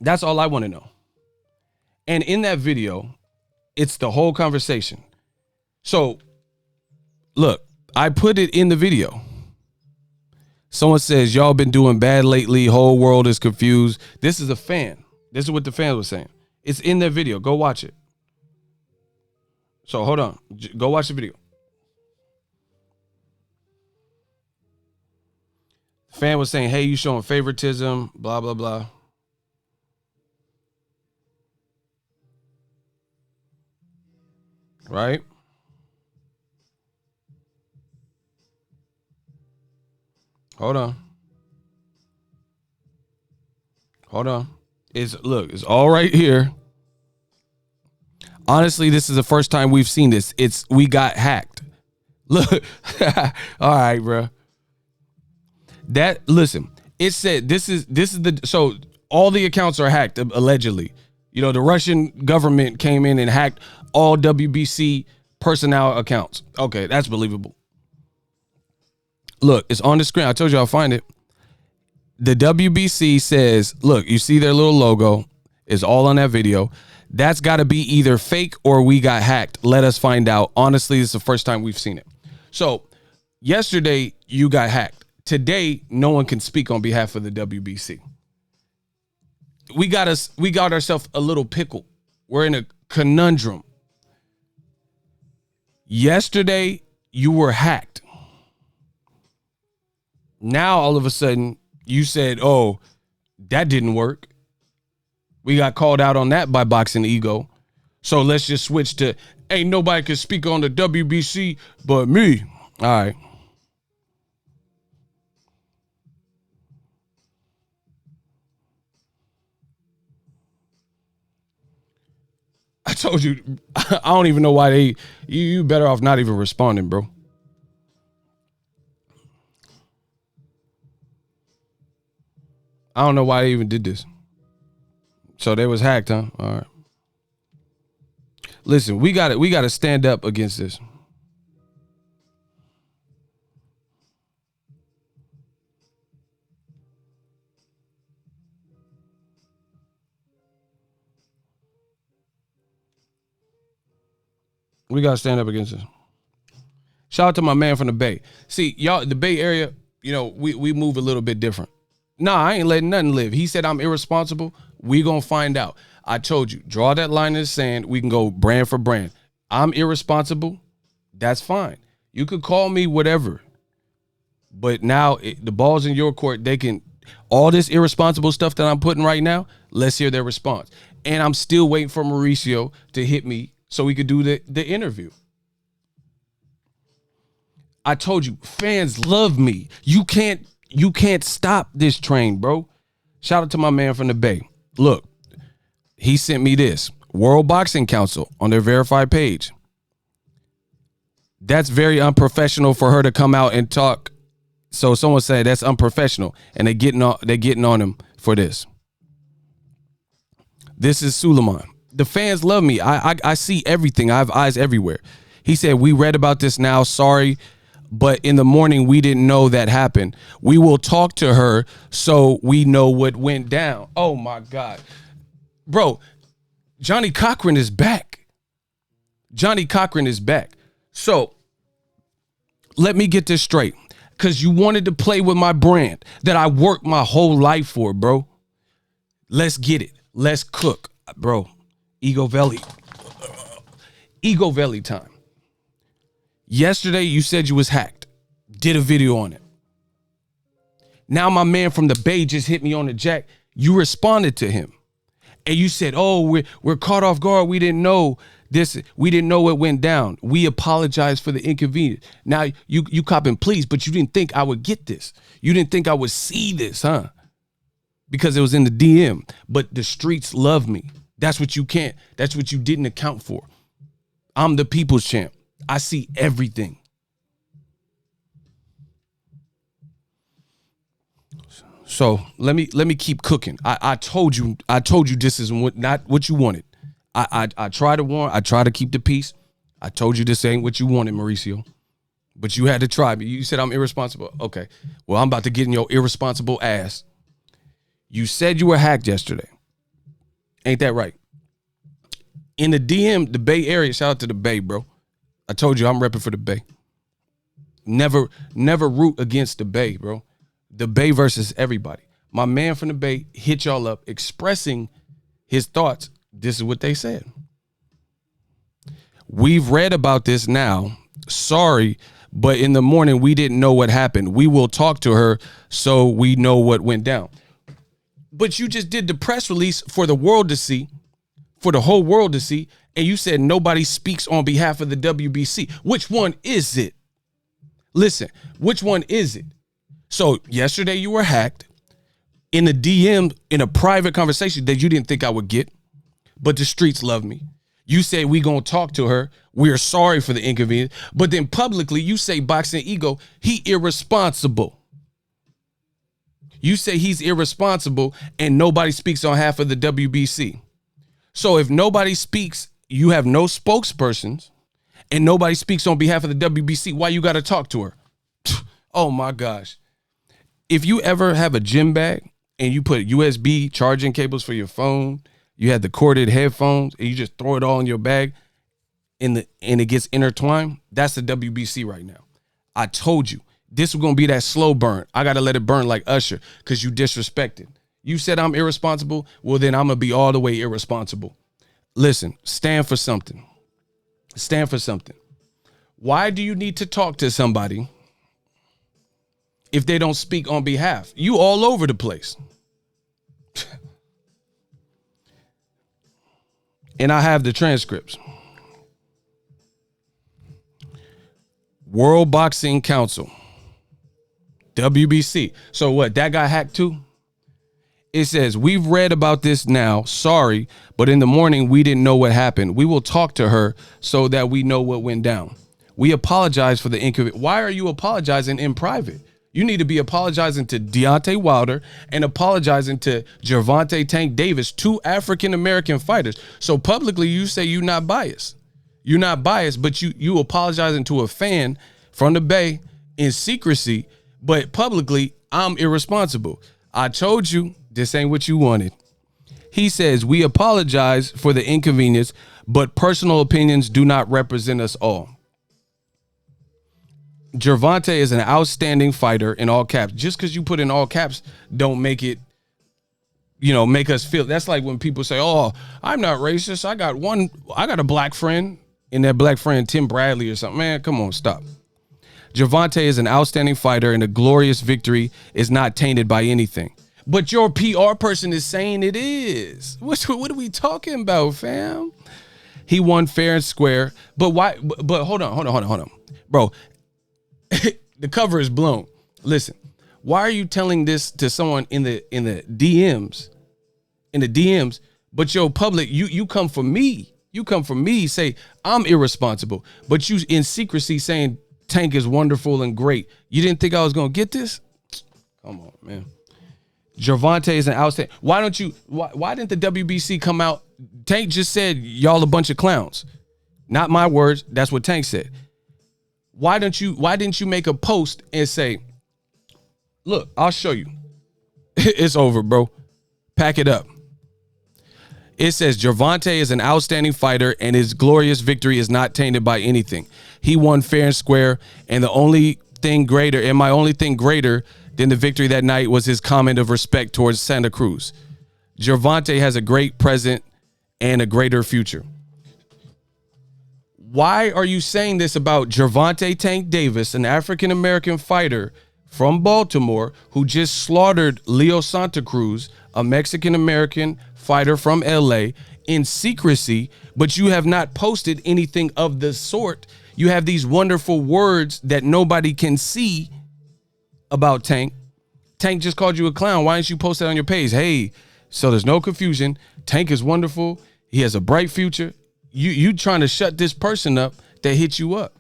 That's all I want to know. And in that video, it's the whole conversation. So, look, I put it in the video. Someone says, y'all been doing bad lately. Whole world is confused. This is a fan. This is what the fan was saying. It's in their video. Go watch it. So hold on. Go watch the video. The fan was saying, hey, you showing favoritism, blah, blah, blah. Right? Hold on. Hold on. It's all right here. Honestly, this is the first time we've seen this. We got hacked. Look. All right, bro. Listen, it said so all the accounts are hacked, allegedly. You know, the Russian government came in and hacked all WBC personnel accounts. Okay, that's believable. Look, it's on the screen. I told you I'll find it. The WBC says, look, you see their little logo. It's all on that video. That's got to be either fake or we got hacked. Let us find out. Honestly, this is the first time we've seen it. So yesterday you got hacked. Today, no one can speak on behalf of the WBC. We got ourselves a little pickle. We're in a conundrum. Yesterday, you were hacked. Now, all of a sudden, you said, oh, that didn't work. We got called out on that by Boxing Ego. So let's just switch to, ain't nobody can speak on the WBC but me. All right. I told you, I don't even know why you better off not even responding, bro. I don't know why they even did this. So they was hacked, huh? All right. Listen, we got to stand up against this. We got to stand up against this. Shout out to my man from the Bay. See, y'all, the Bay Area, you know, we move a little bit different. Nah, I ain't letting nothing live. He said I'm irresponsible. We gonna find out. I told you, draw that line in the sand. We can go brand for brand. I'm irresponsible. That's fine. You could call me whatever. But now the ball's in your court. They can, all this irresponsible stuff that I'm putting right now, let's hear their response. And I'm still waiting for Mauricio to hit me so we could do the interview. I told you, fans love me. You can't stop this train, bro. Shout out to my man from the Bay. Look, he sent me this. World Boxing Council on their verified page. That's very unprofessional for her to come out and talk. So someone said that's unprofessional, and they're getting on him for this. This is Suleiman. The fans love me. I see everything. I have eyes everywhere. He said, we read about this now. Sorry, but in the morning, we didn't know that happened. We will talk to her so we know what went down. Oh, my God. Bro, Johnny Cochran is back. Johnny Cochran is back. So Let me get this straight. Because you wanted to play with my brand that I worked my whole life for, bro. Let's get it. Let's cook, bro. Ego Valley time. Yesterday, you said you was hacked. Did a video on it. Now my man from the Bay just hit me on the jack. You responded to him. And you said, oh, we're caught off guard. We didn't know this. We didn't know it went down. We apologize for the inconvenience. Now you copping please, but you didn't think I would get this. You didn't think I would see this, huh? Because it was in the DM. But the streets love me. That's what you didn't account for. I'm the people's champ. I see everything. So let me keep cooking. I told you this is not what you wanted. I try to warn. I try to keep the peace. I told you this ain't what you wanted, Mauricio. But you had to try me. You said I'm irresponsible. Okay. Well, I'm about to get in your irresponsible ass. You said you were hacked yesterday. Ain't that right? In the DM, the Bay Area, shout out to the Bay, bro. I told you I'm repping for the Bay. Never root against the Bay, bro. The Bay versus everybody. My man from the Bay hit y'all up expressing his thoughts. This is what they said. We've read about this now. Sorry, but in the morning we didn't know what happened. We will talk to her so we know what went down. But you just did the press release for the world to see, for the whole world to see, and you said nobody speaks on behalf of the WBC. Which one is it? Listen, which one is it? So yesterday you were hacked in a DM in a private conversation that you didn't think I would get, but the streets love me. You say we gonna talk to her. We're sorry for the inconvenience, but then publicly you say Boxing Ego, he irresponsible. You say he's irresponsible and nobody speaks on behalf of the WBC. So if nobody speaks, you have no spokespersons and nobody speaks on behalf of the WBC, why you got to talk to her? Oh my gosh. If you ever have a gym bag and you put USB charging cables for your phone, you had the corded headphones and you just throw it all in your bag and it gets intertwined, that's the WBC right now. I told you, this was going to be that slow burn. I got to let it burn like Usher because you disrespected. You said I'm irresponsible. Well, then I'm going to be all the way irresponsible. Listen, stand for something. Stand for something. Why do you need to talk to somebody if they don't speak on behalf? You all over the place. And I have the transcripts. World Boxing Council. WBC. So what? That got hacked too? It says, we've read about this now. Sorry, but in the morning, we didn't know what happened. We will talk to her so that we know what went down. We apologize for the inconvenience. Why are you apologizing in private? You need to be apologizing to Deontay Wilder and apologizing to Gervonta Tank Davis, two African-American fighters. So publicly, you say you're not biased. You're not biased, but you apologizing to a fan from the Bay in secrecy, but publicly, I'm irresponsible. I told you this ain't what you wanted. He says, we apologize for the inconvenience, but personal opinions do not represent us all. Gervonta is an outstanding fighter in all caps. Just because you put in all caps don't make it, make us feel. That's like when people say, oh, I'm not racist. I got a black friend, and that black friend, Tim Bradley or something. Man, come on, stop. Gervonta is an outstanding fighter, and a glorious victory is not tainted by anything. But your PR person is saying it is. What are we talking about, fam? He won fair and square. But why? But hold on. Bro, the cover is blown. Listen, why are you telling this to someone in the DMs? In the DMs, but your public, you come for me. You come for me, say I'm irresponsible. But you in secrecy saying Tank is wonderful and great. You didn't think I was gonna get this? Come on, man. Gervonta is an outstanding. Why didn't the WBC come out? Tank just said y'all a bunch of clowns. Not my words. That's what Tank said. Why didn't you make a post and say, look, I'll show you. It's over, bro. Pack it up. It says Gervonta is an outstanding fighter and his glorious victory is not tainted by anything. He won fair and square, and my only thing greater than the victory that night was his comment of respect towards Santa Cruz. Gervonta has a great present and a greater future. Why are you saying this about Gervonta Tank Davis, an African-American fighter from Baltimore who just slaughtered Leo Santa Cruz, a Mexican-American fighter from LA, in secrecy, but you have not posted anything of the sort? You have these wonderful words that nobody can see about Tank. Tank just called you a clown. Why didn't you post that on your page? Hey, so there's no confusion. Tank is wonderful. He has a bright future. You trying to shut this person up that hit you up.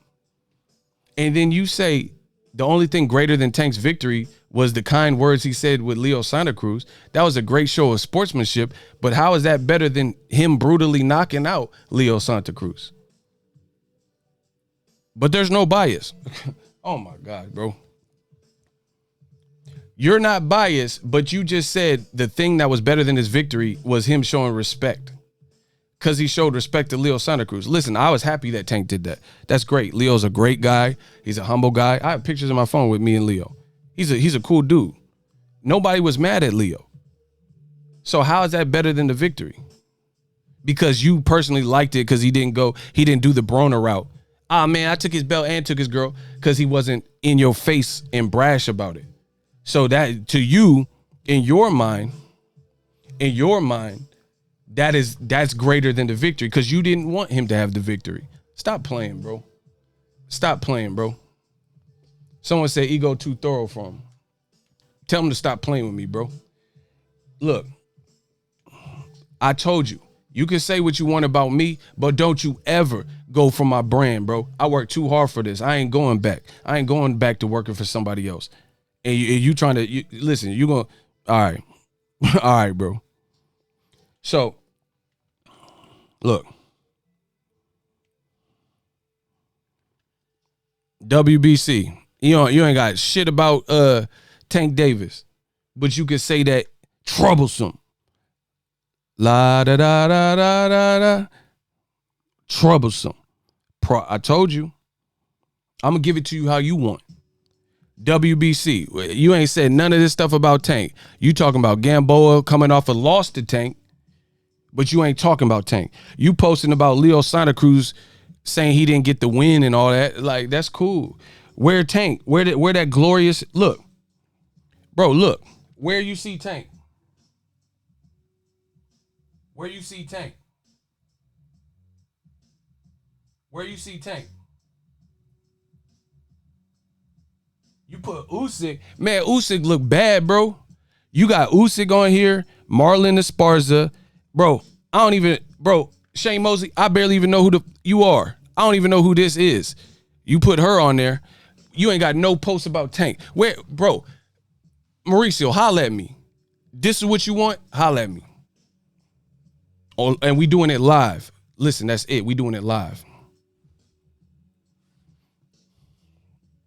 And then you say the only thing greater than Tank's victory was the kind words he said with Leo Santa Cruz. That was a great show of sportsmanship, but how is that better than him brutally knocking out Leo Santa Cruz? But there's no bias. Oh my God, bro. You're not biased, but you just said the thing that was better than his victory was him showing respect. Because he showed respect to Leo Santa Cruz. Listen, I was happy that Tank did that. That's great. Leo's a great guy. He's a humble guy. I have pictures on my phone with me and Leo. He's a cool dude. Nobody was mad at Leo. So how is that better than the victory? Because you personally liked it because he didn't do the Broner route. Ah, man, I took his belt and took his girl because he wasn't in your face and brash about it. So that to you, in your mind, that's greater than the victory because you didn't want him to have the victory. Stop playing, bro. Stop playing, bro. Someone said ego too thorough for him. Tell him to stop playing with me, bro. Look, I told you, you can say what you want about me, but don't you ever go for my brand, bro. I worked too hard for this. I ain't going back. I ain't going back to working for somebody else. And you trying to, listen, you going, all right. All right, bro. So, look. WBC. You ain't got shit about Tank Davis, but you can say that troublesome. La da da da da da da. Troublesome. I told you. I'm gonna give it to you how you want. WBC. You ain't said none of this stuff about Tank. You talking about Gamboa coming off a loss to Tank, but you ain't talking about Tank. You posting about Leo Santa Cruz saying he didn't get the win and all that. Like, that's cool. Where Tank? Where that glorious look, bro? Look where you see Tank. Where you see Tank? Where you see Tank? You put Usyk, man. Usyk look bad, bro. You got Usyk on here, Marlon Esparza, bro. I don't even, bro. Shane Mosley, I barely even know who you are. I don't even know who this is. You put her on there. You ain't got no post about Tank. Where, bro? Mauricio, holla at me. This is what you want? Holla at me. Oh, and we doing it live. Listen, that's it. We doing it live.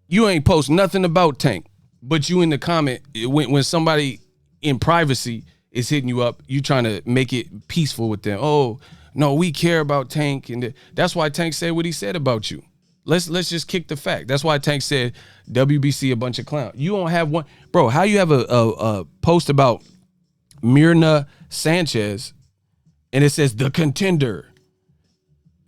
You ain't post nothing about Tank, but you in the comment when somebody in privacy is hitting you up, you trying to make it peaceful with them. Oh, no, we care about Tank, and that's why Tank said what he said about you. Let's just kick the fact. That's why Tank said WBC a bunch of clowns. You don't have one, bro. How you have a post about Mirna Sanchez and it says the contender,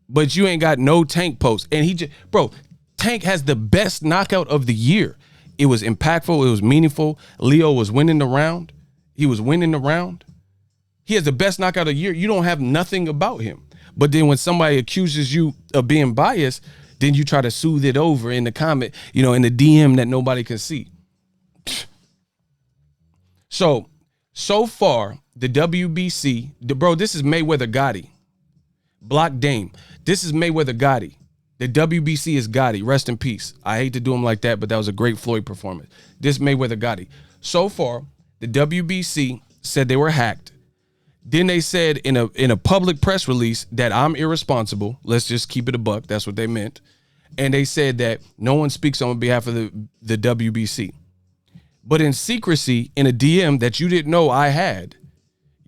but you ain't got no Tank post? And he just, bro, Tank has the best knockout of the year. It was impactful. It was meaningful. Leo was winning the round. He was winning the round. He has the best knockout of the year. You don't have nothing about him. But then when somebody accuses you of being biased, then you try to soothe it over in the comment, in the DM that nobody can see. So far, the WBC, bro, this is Mayweather Gotti. Block Dame. This is Mayweather Gotti. The WBC is Gotti. Rest in peace. I hate to do him like that, but that was a great Floyd performance. This Mayweather Gotti. So far, the WBC said they were hacked. Then they said in a public press release that I'm irresponsible. Let's just keep it a buck. That's what they meant. And they said that no one speaks on behalf of the WBC. But in secrecy, in a DM that you didn't know I had,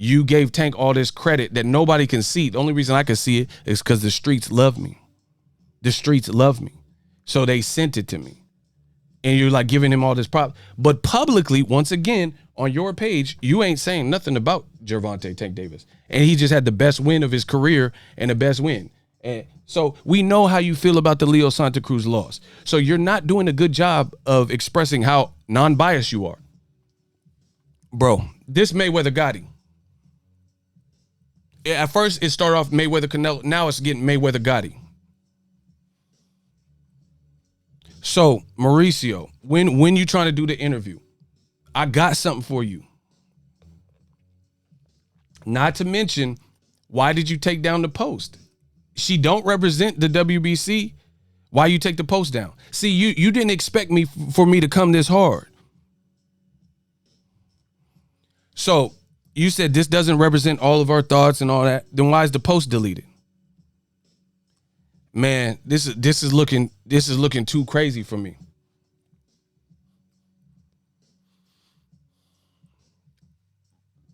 You gave Tank all this credit that nobody can see. The only reason I can see it is because the streets love me. The streets love me. So they sent it to me. And you're like giving him all this prop. But publicly, once again, on your page, you ain't saying nothing about Gervonta Tank Davis. And he just had the best win of his career and the best win. And so we know how you feel about the Leo Santa Cruz loss. So you're not doing a good job of expressing how non-biased you are. Bro, this Mayweather Gotti. At first, it started off Mayweather Canelo. Now it's getting Mayweather Gotti. So, Mauricio, when you trying to do the interview, I got something for you. Not to mention, why did you take down the post? She don't represent the WBC. Why you take the post down? See, you didn't expect me for me to come this hard. So, you said this doesn't represent all of our thoughts and all that. Then why is the post deleted? Man, this is looking too crazy for me.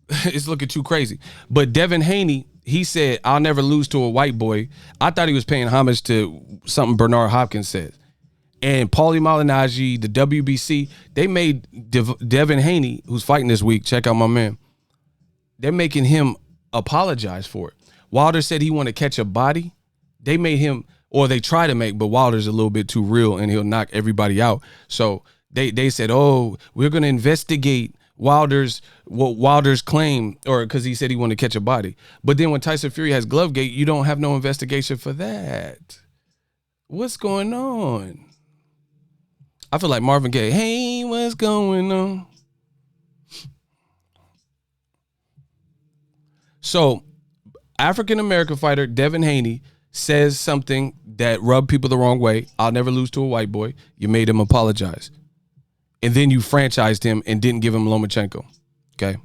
It's looking too crazy. But Devin Haney, he said, "I'll never lose to a white boy." I thought he was paying homage to something Bernard Hopkins said. And Paulie Malignaggi, the WBC, they made Devin Haney, who's fighting this week, check out my man, they're making him apologize for it. Wilder said he wanted to catch a body. They made him, or they try to make, but Wilder's a little bit too real and he'll knock everybody out. So they said, oh, we're going to investigate Wilder's claim, or because he said he wanted to catch a body. But then when Tyson Fury has Glovegate, you don't have no investigation for that. What's going on? I feel like Marvin Gaye. Hey, what's going on? So, African-American fighter Devin Haney says something that rubbed people the wrong way. I'll never lose to a white boy. You made him apologize. And then you franchised him and didn't give him Lomachenko. Okay.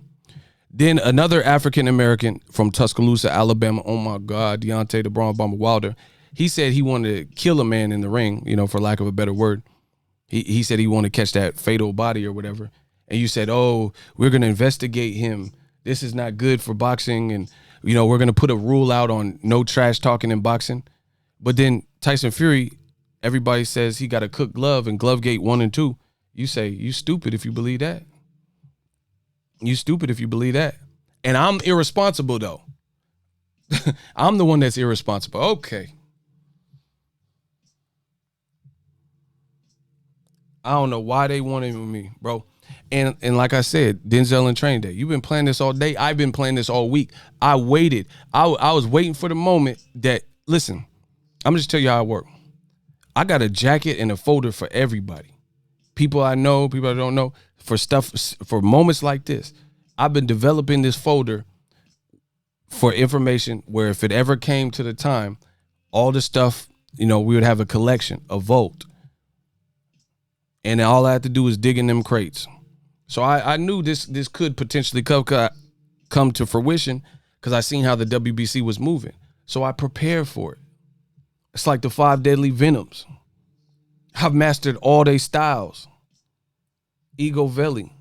Then another African-American from Tuscaloosa, Alabama. Oh, my God. Deontay the Braun Bomber Wilder. He said he wanted to kill a man in the ring, for lack of a better word. He said he wanted to catch that fatal body or whatever. And you said, oh, we're going to investigate him. This is not good for boxing. And, we're going to put a rule out on no trash talking in boxing. But then Tyson Fury, everybody says he got a cooked glove in Glovegate 1 and 2. You say, you stupid if you believe that. You stupid if you believe that. And I'm irresponsible, though. I'm the one that's irresponsible. Okay. I don't know why they wanted me, bro. And like I said, Denzel and Training Day. You've been playing this all day. I've been playing this all week. I waited. I was waiting for the moment that, listen, I'm just tell you how it works. I got a jacket and a folder for everybody. People I know, people I don't know, for moments like this. I've been developing this folder for information where if it ever came to the time, all the stuff, we would have a collection, a vault. And all I had to do was dig in them crates. So I knew this could potentially come to fruition because I seen how the WBC was moving. So I prepared for it. It's like the 5 deadly venoms. I've mastered all their styles. Ego Veli.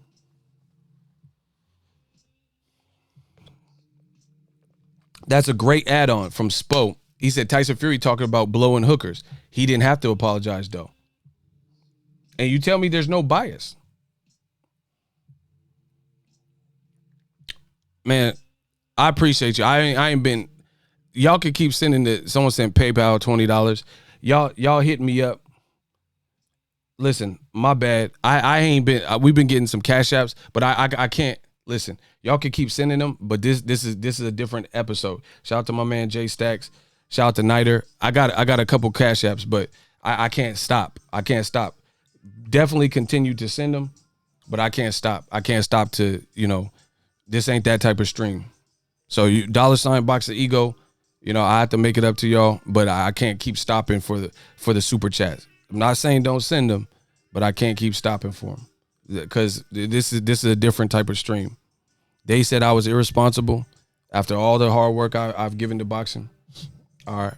That's a great add-on from Spo. He said Tyson Fury talking about blowing hookers. He didn't have to apologize, though. And you tell me there's no bias. Man, I appreciate you. I ain't been. Y'all can keep sending it. Someone sent PayPal $20. Y'all hit me up. Listen, my bad. I ain't been. We've been getting some cash apps, but I can't. Listen, y'all can keep sending them, but this is a different episode. Shout out to my man Jay Stacks. Shout out to Niter. I got a couple cash apps, but I can't stop. I can't stop. Definitely continue to send them, but I can't stop. I can't stop to, this ain't that type of stream. So you $Boxing I have to make it up to y'all, but I can't keep stopping for the super chats. I'm not saying don't send them, but I can't keep stopping for them because this is a different type of stream. They said I was irresponsible after all the hard work I've given to boxing. All right,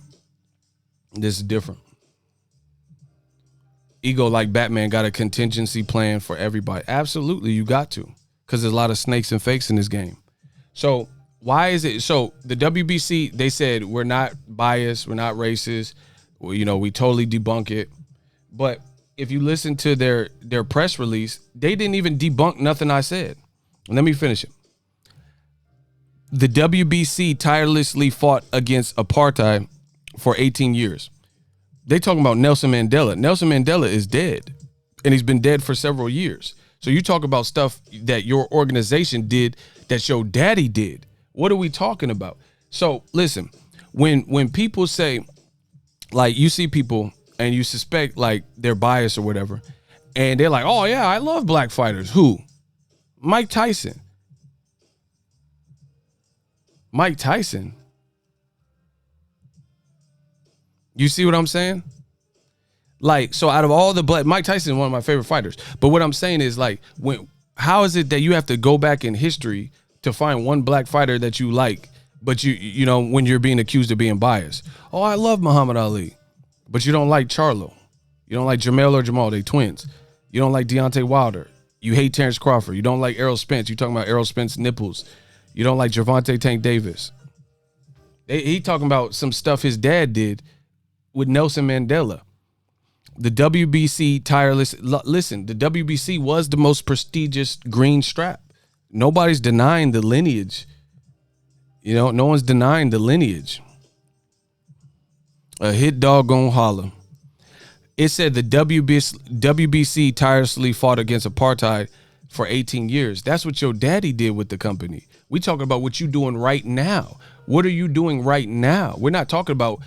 this is different. Ego, like Batman, got a contingency plan for everybody. Absolutely, you got to, because there's a lot of snakes and fakes in this game. So Why is it so? The WBC, they said we're not biased, we're not racist. Well, we totally debunk it. But if you listen to their press release, they didn't even debunk nothing I said. Let me finish it. The WBC tirelessly fought against apartheid for 18 years. They talking about Nelson Mandela. Nelson Mandela is dead, and he's been dead for several years. So you talk about stuff that your organization did that your daddy did. What are we talking about? So listen, when people say, like, you see people and you suspect like they're biased or whatever, and they're like, oh yeah, I love black fighters. Who? Mike Tyson. Mike Tyson. You see what I'm saying? Like, so out of all the black, Mike Tyson is one of my favorite fighters. But what I'm saying is, like, how is it that you have to go back in history to find one black fighter that you like, but you know, when you're being accused of being biased? Oh, I love Muhammad Ali, but you don't like Charlo. You don't like Jamel or Jamal, they twins. You don't like Deontay Wilder. You hate Terrence Crawford. You don't like Errol Spence. You talking about Errol Spence nipples. You don't like Gervonta Tank Davis. He talking about some stuff his dad did with Nelson Mandela. The WBC listen, the WBC was the most prestigious green strap. Nobody's denying the lineage. You know, no one's denying the lineage. A hit dog gon' holler. It said the WBC tirelessly fought against apartheid for 18 years. That's what your daddy did with the company. We talking about what you doing right now. What are you doing right now? We're not talking about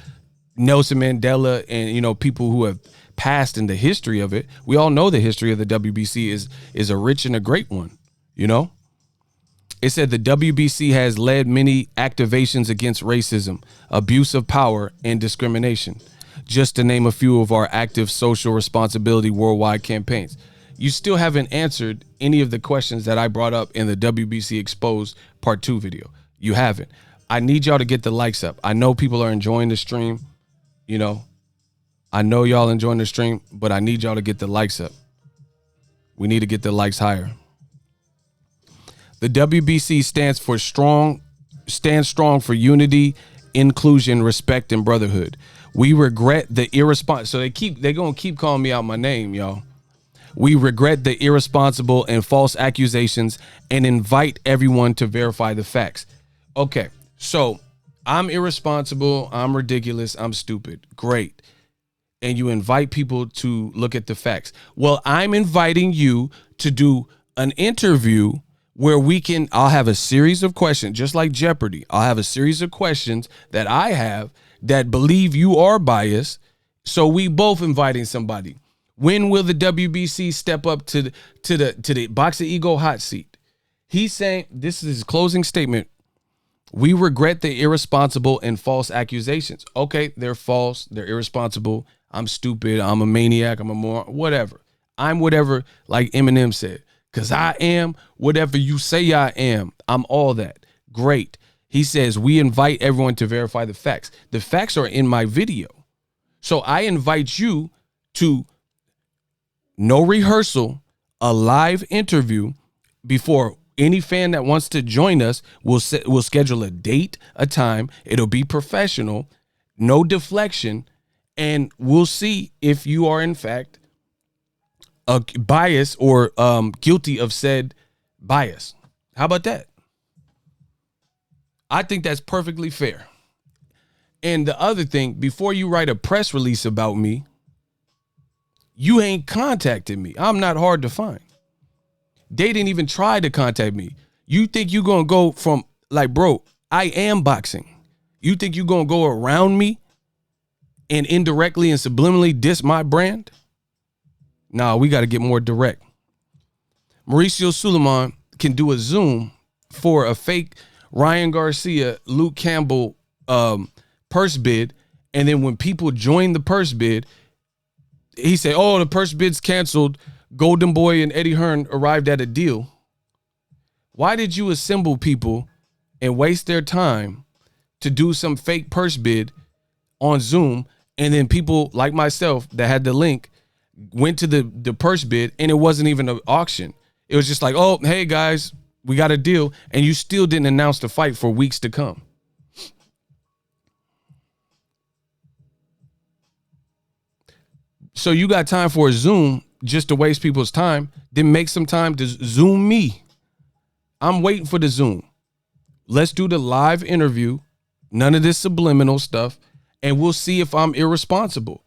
Nelson Mandela and, you know, people who have passed in the history of it. We all know the history of the WBC is a rich and a great one, you know? It said the WBC has led many activations against racism, abuse of power, and discrimination, just to name a few of our active social responsibility worldwide campaigns. You still haven't answered any of the questions that I brought up in the WBC Exposed Part 2 video. You haven't. I need y'all to get the likes up. I know people are enjoying the stream, you know. I know y'all enjoying the stream, but I need y'all to get the likes up. We need to get the likes higher. The WBC stands strong for unity, inclusion, respect, and brotherhood. We regret the irresponsible. So they're gonna keep calling me out my name, y'all. We regret the irresponsible and false accusations and invite everyone to verify the facts. Okay, so I'm irresponsible, I'm ridiculous, I'm stupid. Great. And you invite people to look at the facts. Well, I'm inviting you to do an interview where I'll have a series of questions, just like Jeopardy. I'll have a series of questions that I have that believe you are biased. So we both inviting somebody. When will the WBC step up to the Boxing Ego hot seat? He's saying, this is his closing statement. We regret the irresponsible and false accusations. Okay, they're false. They're irresponsible. I'm stupid. I'm a maniac. I'm a moron. Whatever. I'm whatever, like Eminem said. Because I am whatever you say I am. I'm all that. Great. He says, we invite everyone to verify the facts. The facts are in my video. So I invite you to no rehearsal, a live interview before any fan that wants to join us. We'll schedule a date, a time. It'll be professional, no deflection, and we'll see if you are in fact bias or guilty of said bias. How about that? I think that's perfectly fair. And the other thing, before you write a press release about me, you ain't contacted me. I'm not hard to find. They didn't even try to contact me. You think you're going to go from, like, bro, I am boxing. You think you're going to go around me and indirectly and subliminally diss my brand? Nah, we got to get more direct. Mauricio Suleiman can do a Zoom for a fake Ryan Garcia, Luke Campbell purse bid. And then when people join the purse bid, he say, oh, the purse bid's canceled. Golden Boy and Eddie Hearn arrived at a deal. Why did you assemble people and waste their time to do some fake purse bid on Zoom? And then people like myself that had the link went to the purse bid and it wasn't even an auction. It was just like, oh, hey guys, We got a deal, and you still didn't announce the fight for weeks to come. So you got time for a Zoom just to waste people's time, then make some time to Zoom me. I'm waiting for the Zoom. Let's do the live interview. None of this subliminal stuff. And we'll see if I'm irresponsible.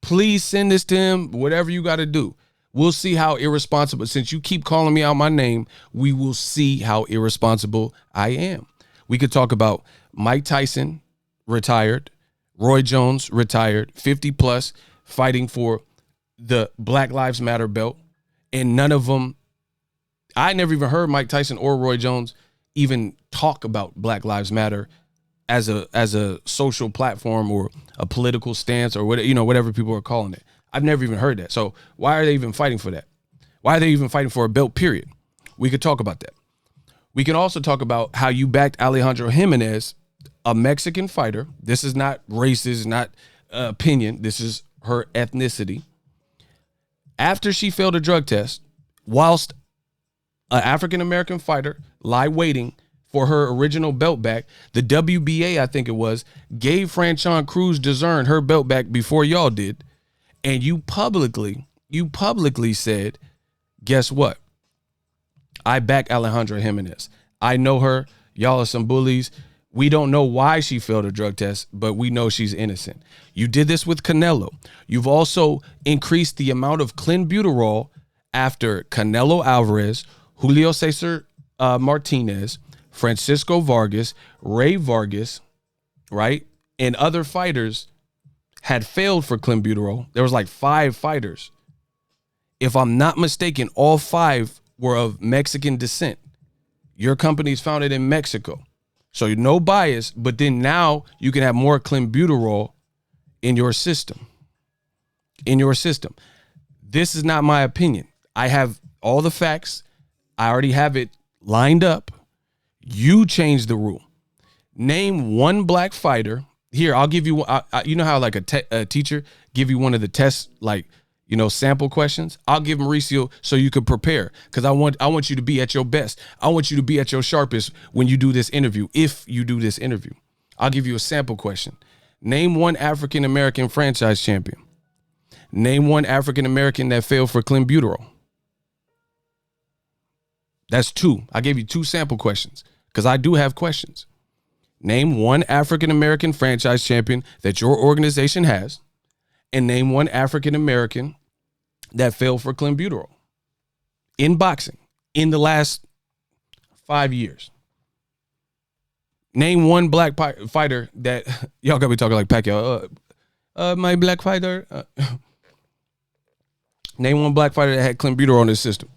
Please send this to him, whatever you got to do. We'll see how irresponsible. Since you keep calling me out my name, we will see how irresponsible I am. We could talk about Mike Tyson, retired. Roy Jones, retired. 50 plus, fighting for the Black Lives Matter belt. And none of them, I never even heard Mike Tyson or Roy Jones even talk about Black Lives Matter as a social platform or a political stance or whatever people are calling it. I've never even heard that. So why are they even fighting for that? Why are they even fighting for a belt, period? We could talk about that. We can also talk about how you backed Alejandro Jimenez, a Mexican fighter. This is not racist, not opinion. This is her ethnicity. After she failed a drug test, whilst an African-American fighter lie waiting for her original belt back, the WBA, I think it was, gave Franchon Cruz-Dezurn her belt back before y'all did. And you publicly said, guess what? I back Alejandra Jimenez. I know her. Y'all are some bullies. We don't know why she failed a drug test, but we know she's innocent. You did this with Canelo. You've also increased the amount of clenbuterol after Canelo Alvarez, Julio Cesar Martinez, Francisco Vargas, Ray Vargas, right? And other fighters had failed for clenbuterol. There was like 5 fighters. If I'm not mistaken, all 5 were of Mexican descent. Your company's founded in Mexico. So no bias, but then now you can have more clenbuterol in your system. This is not my opinion. I have all the facts. I already have it lined up. You changed the rule. Name one black fighter. Here, I'll give you, you know how like a teacher give you one of the tests, like, sample questions. I'll give Mauricio so you could prepare, because I want you to be at your best. I want you to be at your sharpest when you do this interview. If you do this interview, I'll give you a sample question. Name one African-American franchise champion. Name one African-American that failed for clenbuterol. That's 2. I gave you 2 sample questions because I do have questions. Name one African-American franchise champion that your organization has, and name one African-American that failed for clenbuterol in boxing in the last 5 years. Name one black fighter that y'all got me talking like Pacquiao. My black fighter. Name one black fighter that had clenbuterol in his system.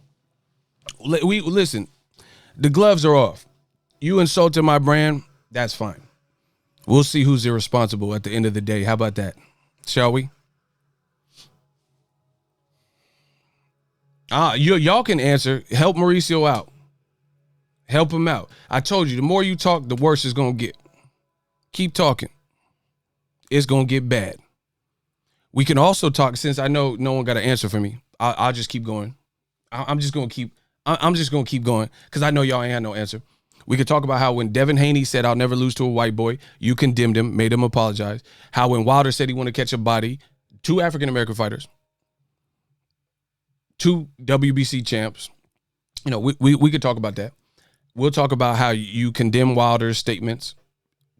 We listen. The gloves are off. You insulted my brand. That's fine. We'll see who's irresponsible at the end of the day. How about that? Shall we? Y'all can answer. Help Mauricio out. Help him out. I told you, the more you talk, the worse it's going to get. Keep talking. It's going to get bad. We can also talk, since I know no one got an answer for me. I'll just keep going. I'm just going to keep going because I know y'all ain't had no answer. We could talk about how when Devin Haney said, "I'll never lose to a white boy," you condemned him, made him apologize. How when Wilder said he wanted to catch a body, 2 African-American fighters, 2 WBC champs. We could talk about that. We'll talk about how you condemn Wilder's statements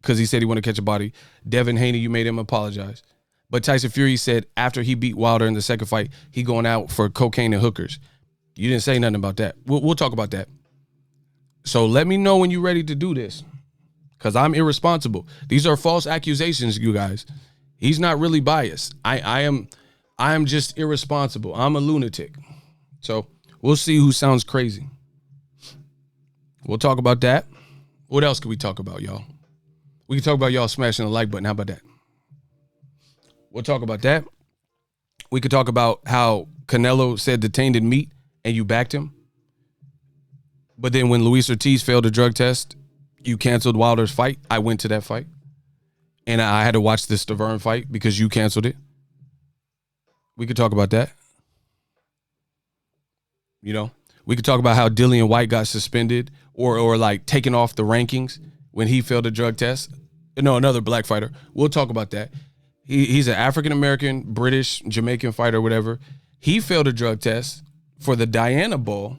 because he said he wanted to catch a body. Devin Haney, you made him apologize. But Tyson Fury said after he beat Wilder in the second fight, he going out for cocaine and hookers. You didn't say nothing about that. We'll talk about that. So let me know when you're ready to do this, because I'm irresponsible. These are false accusations, you guys. He's not really biased. I am just irresponsible. I'm a lunatic. So we'll see who sounds crazy. We'll talk about that. What else can we talk about, y'all? We can talk about y'all smashing the like button. How about that? We'll talk about that. We could talk about how Canelo said the tainted meat and you backed him. But then when Luis Ortiz failed a drug test, you canceled Wilder's fight. I went to that fight. And I had to watch the Stavern fight because you canceled it. We could talk about that. We could talk about how Dillian White got suspended or like taken off the rankings when he failed a drug test. No, another black fighter. We'll talk about that. He's an African-American, British, Jamaican fighter, whatever. He failed a drug test for the Diana Bowl,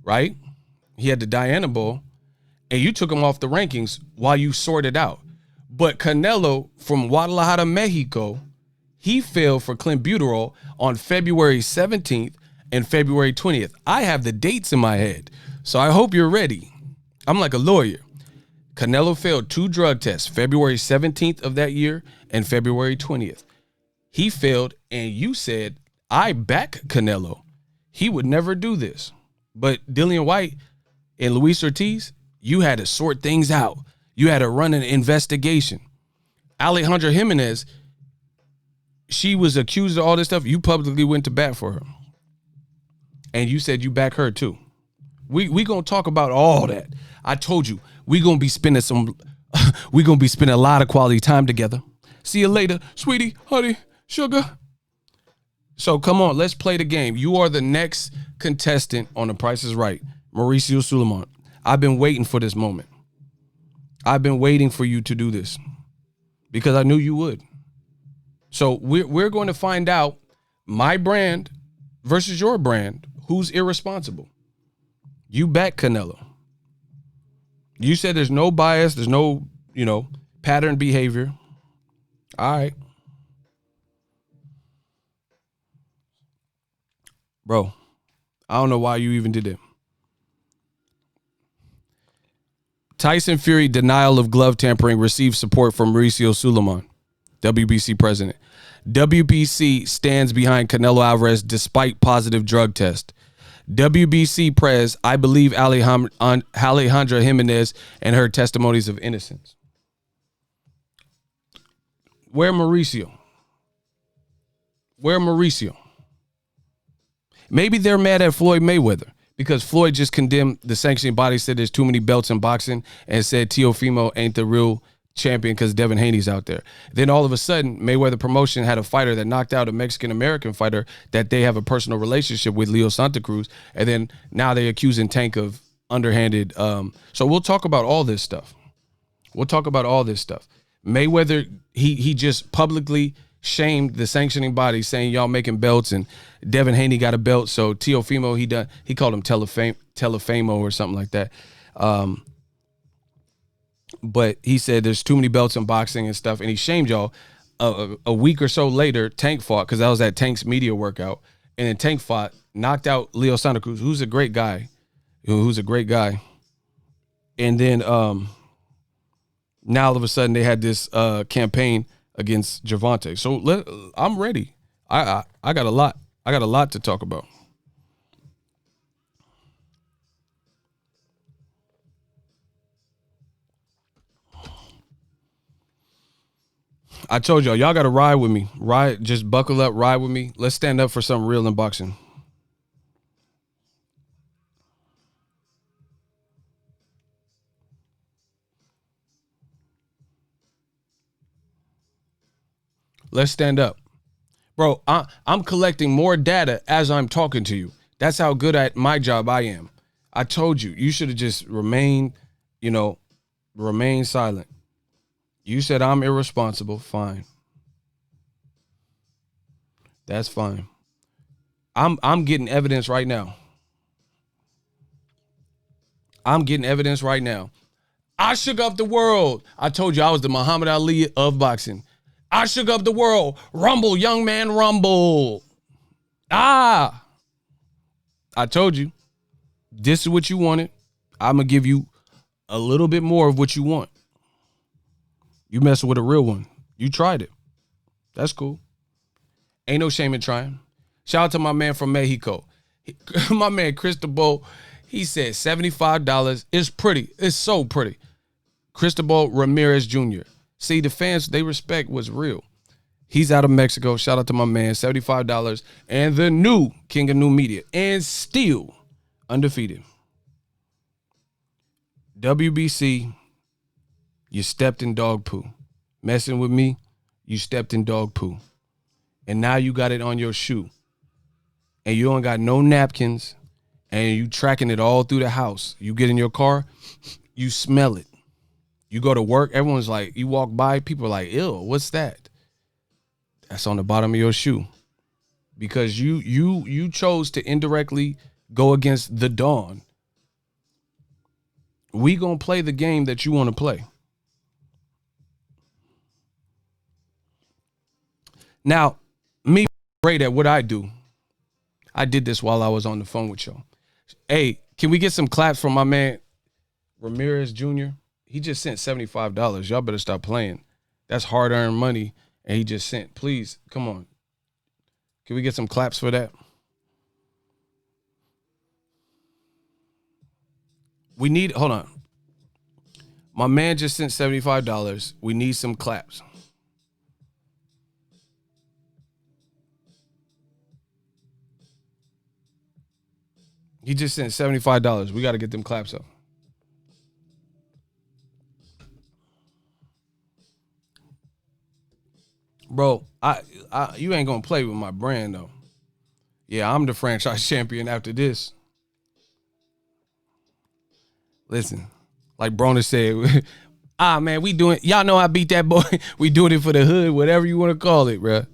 right? He had the Diana Bowl, and you took him off the rankings while you sorted out. But Canelo from Guadalajara, Mexico, he failed for clenbuterol on February 17th and February 20th. I have the dates in my head, so I hope you're ready. I'm like a lawyer. Canelo failed 2 drug tests, February 17th of that year and February 20th. He failed, and you said, I back Canelo. He would never do this. But Dillian White and Luis Ortiz, you had to sort things out. You had to run an investigation. Alejandra Jimenez, she was accused of all this stuff. You publicly went to bat for her. And you said you back her too. We gonna talk about all that. I told you, we gonna be spending a lot of quality time together. See you later, sweetie, honey, sugar. So come on, let's play the game. You are the next contestant on The Price is Right, Mauricio Suleiman. I've been waiting for this moment. I've been waiting for you to do this because I knew you would. So we're going to find out my brand versus your brand. Who's irresponsible? You back Canelo. You said there's no bias, there's no, pattern behavior. All right. Bro, I don't know why you even did it. Tyson Fury denial of glove tampering receives support from Mauricio Suleiman, WBC president. WBC stands behind Canelo Alvarez despite positive drug test. WBC press, I believe Alejandra Jimenez and her testimonies of innocence. Where Mauricio? Where Mauricio? Maybe they're mad at Floyd Mayweather because Floyd just condemned the sanctioning body, said there's too many belts in boxing, and said Teofimo ain't the real champion because Devin Haney's out there. Then all of a sudden, Mayweather Promotion had a fighter that knocked out a Mexican-American fighter that they have a personal relationship with, Leo Santa Cruz, and then now they're accusing Tank of underhanded. So we'll talk about all this stuff. Mayweather, he just publicly shamed the sanctioning body, saying y'all making belts, and Devin Haney got a belt. So Teofimo, he called him Telefamo or something like that. But he said there's too many belts in boxing and stuff, and he shamed y'all. A week or so later, Tank fought, because that was at Tank's media workout, and then Tank fought, knocked out Leo Santa Cruz, who's a great guy. And then now all of a sudden they had this campaign against Gervonta. So I'm ready. I got a lot. I got a lot to talk about. I told y'all got to ride with me. Just buckle up, ride with me. Let's stand up for something real in boxing. Let's stand up. Bro, I'm collecting more data as I'm talking to you. That's how good at my job I am. I told you, you should have just remained silent. You said I'm irresponsible. Fine. That's fine. I'm getting evidence right now. I shook up the world. I told you I was the Muhammad Ali of boxing. I shook up the world. Rumble, young man, rumble. I told you. This is what you wanted. I'm going to give you a little bit more of what you want. You messing with a real one. You tried it. That's cool. Ain't no shame in trying. Shout out to my man from Mexico. My man Cristobal, he said $75. It's pretty. It's so pretty. Cristobal Ramirez Jr. See, the fans, they respect what's real. He's out of Mexico. Shout out to my man, $75. And the new king of new media. And still undefeated. WBC, you stepped in dog poo. Messing with me, you stepped in dog poo. And now you got it on your shoe. And you don't got no napkins. and you tracking it all through the house. You get in your car, you smell it. You go to work, everyone's like, you walk by, people are like, ew, what's that? That's on the bottom of your shoe. Because you chose to indirectly go against the dawn. We gonna play the game that you want to play. Now, me great at what I do. I did this while I was on the phone with y'all. Hey, can we get some claps from my man Ramirez Jr.? He just sent $75. Y'all better stop playing. That's hard-earned money, and he just sent. Please, come on. Can we get some claps for that? We need, hold on. My man just sent $75. We need some claps. He just sent $75. We got to get them claps up. Bro, you ain't going to play with my brand, though. Yeah, I'm the franchise champion after this. Listen, like Brona said, man, we doing, y'all know I beat that boy. We doing it for the hood, whatever you want to call it, bro.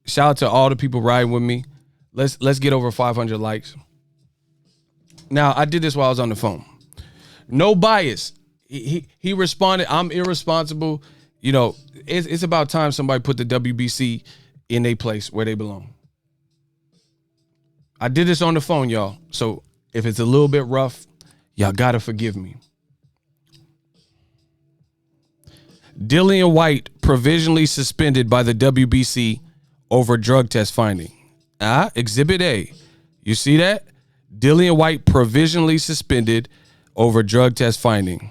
Shout out to all the people riding with me. Let's get over 500 likes. Now, I did this while I was on the phone. No bias. He responded, I'm irresponsible. You know, it's about time somebody put the WBC in their place where they belong. I did this on the phone, y'all. So if it's a little bit rough, y'all got to forgive me. Dillian White provisionally suspended by the WBC over drug test finding. Exhibit A. You see that? Dillian White provisionally suspended over drug test finding.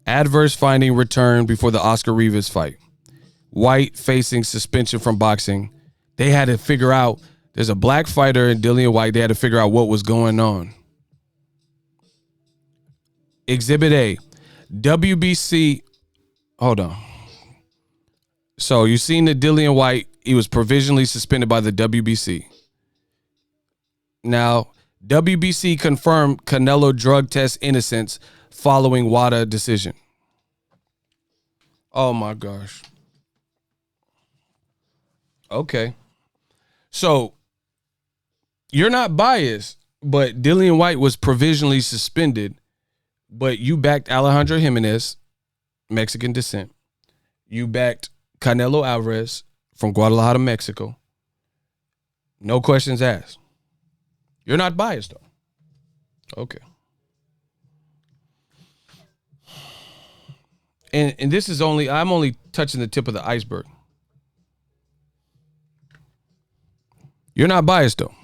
Adverse finding returned before the Oscar Rivas fight. White facing suspension from boxing. They had to figure out, there's a black fighter in Dillian White. They had to figure out what was going on. Exhibit A. WBC. Hold on. So you seen the Dillian White, he was provisionally suspended by the WBC. Now, WBC confirmed Canelo drug test innocence following WADA decision. Oh my gosh. Okay. So you're not biased, but Dillian White was provisionally suspended, but you backed Alejandro Jimenez, Mexican descent. You backed Canelo Alvarez from Guadalajara, Mexico. No questions asked. You're not biased, though. Okay. And this is I'm only touching the tip of the iceberg. You're not biased, though.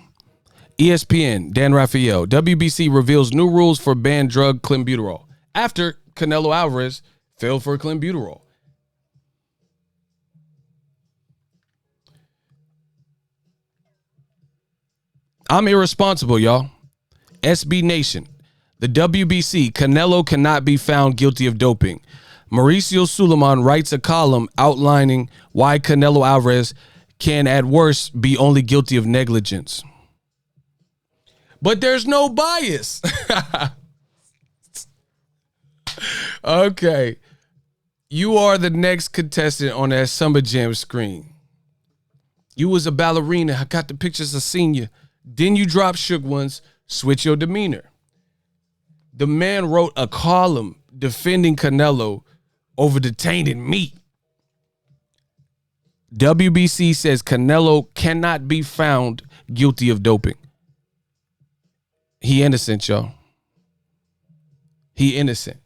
ESPN, Dan Rafael, WBC reveals new rules for banned drug clenbuterol after Canelo Alvarez failed for clenbuterol. I'm irresponsible, y'all. SB Nation. The WBC, Canelo cannot be found guilty of doping. Mauricio Suleiman writes a column outlining why Canelo Alvarez can, at worst, be only guilty of negligence. But there's no bias. Okay. You are the next contestant on that Summer Jam screen. You was a ballerina. I got the pictures of seen you. Then you drop Shook Ones, switch your demeanor. The man wrote a column defending Canelo over the tainted meat. WBC says Canelo cannot be found guilty of doping. He innocent, y'all. He innocent.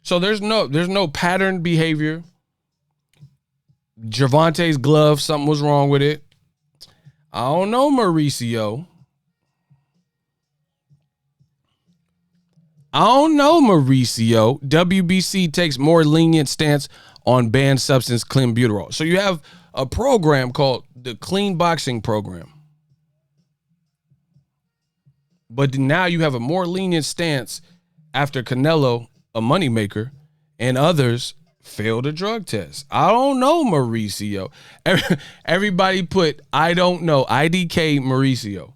So there's no pattern behavior. Gervonta's glove, something was wrong with it. I don't know, Mauricio. WBC takes more lenient stance on banned substance clenbuterol. So you have a program called the Clean Boxing Program. But now you have a more lenient stance after Canelo, a moneymaker, and others failed a drug test. I don't know, Mauricio. Everybody put, I don't know, IDK Mauricio,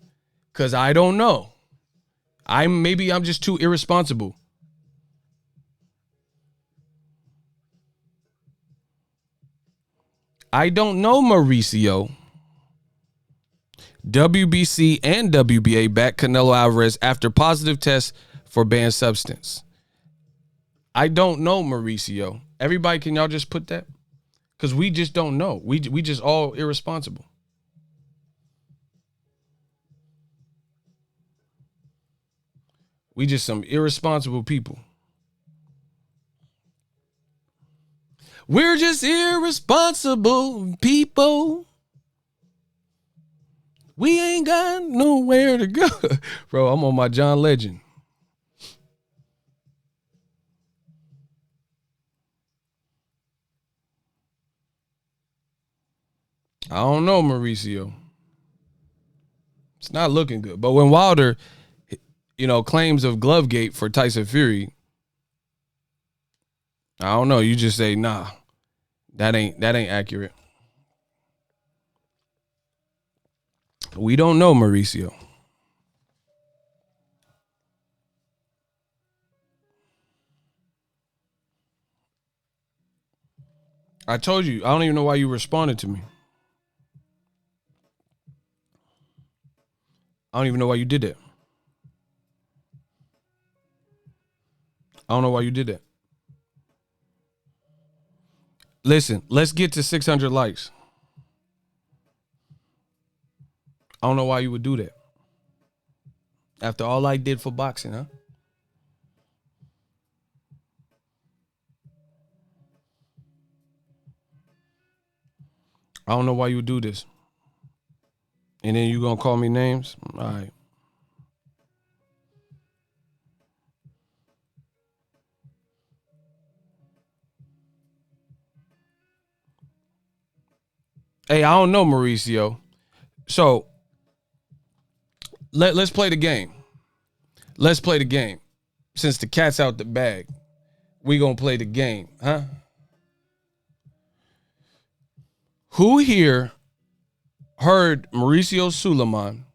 because I don't know. Maybe I'm just too irresponsible. I don't know, Mauricio. WBC and WBA back Canelo Alvarez after positive tests for banned substance. I don't know, Mauricio. Everybody, can y'all just put that? Because we just don't know. We just all irresponsible. We just some irresponsible people. We're just irresponsible people. We ain't got nowhere to go. Bro, I'm on my John Legend. I don't know, Mauricio. It's not looking good. But when Wilder, claims of Glovegate for Tyson Fury, I don't know. You just say, nah, that ain't accurate. We don't know, Mauricio. I told you, I don't even know why you responded to me. I don't even know why you did that. I don't know why you did that. Listen, let's get to 600 likes. I don't know why you would do that. After all I did for boxing, huh? I don't know why you would do this. And then you gonna call me names? All right. Hey, I don't know, Mauricio. So let's play the game. Let's play the game. Since the cat's out the bag, we gonna play the game, huh? Who here heard Mauricio Suleiman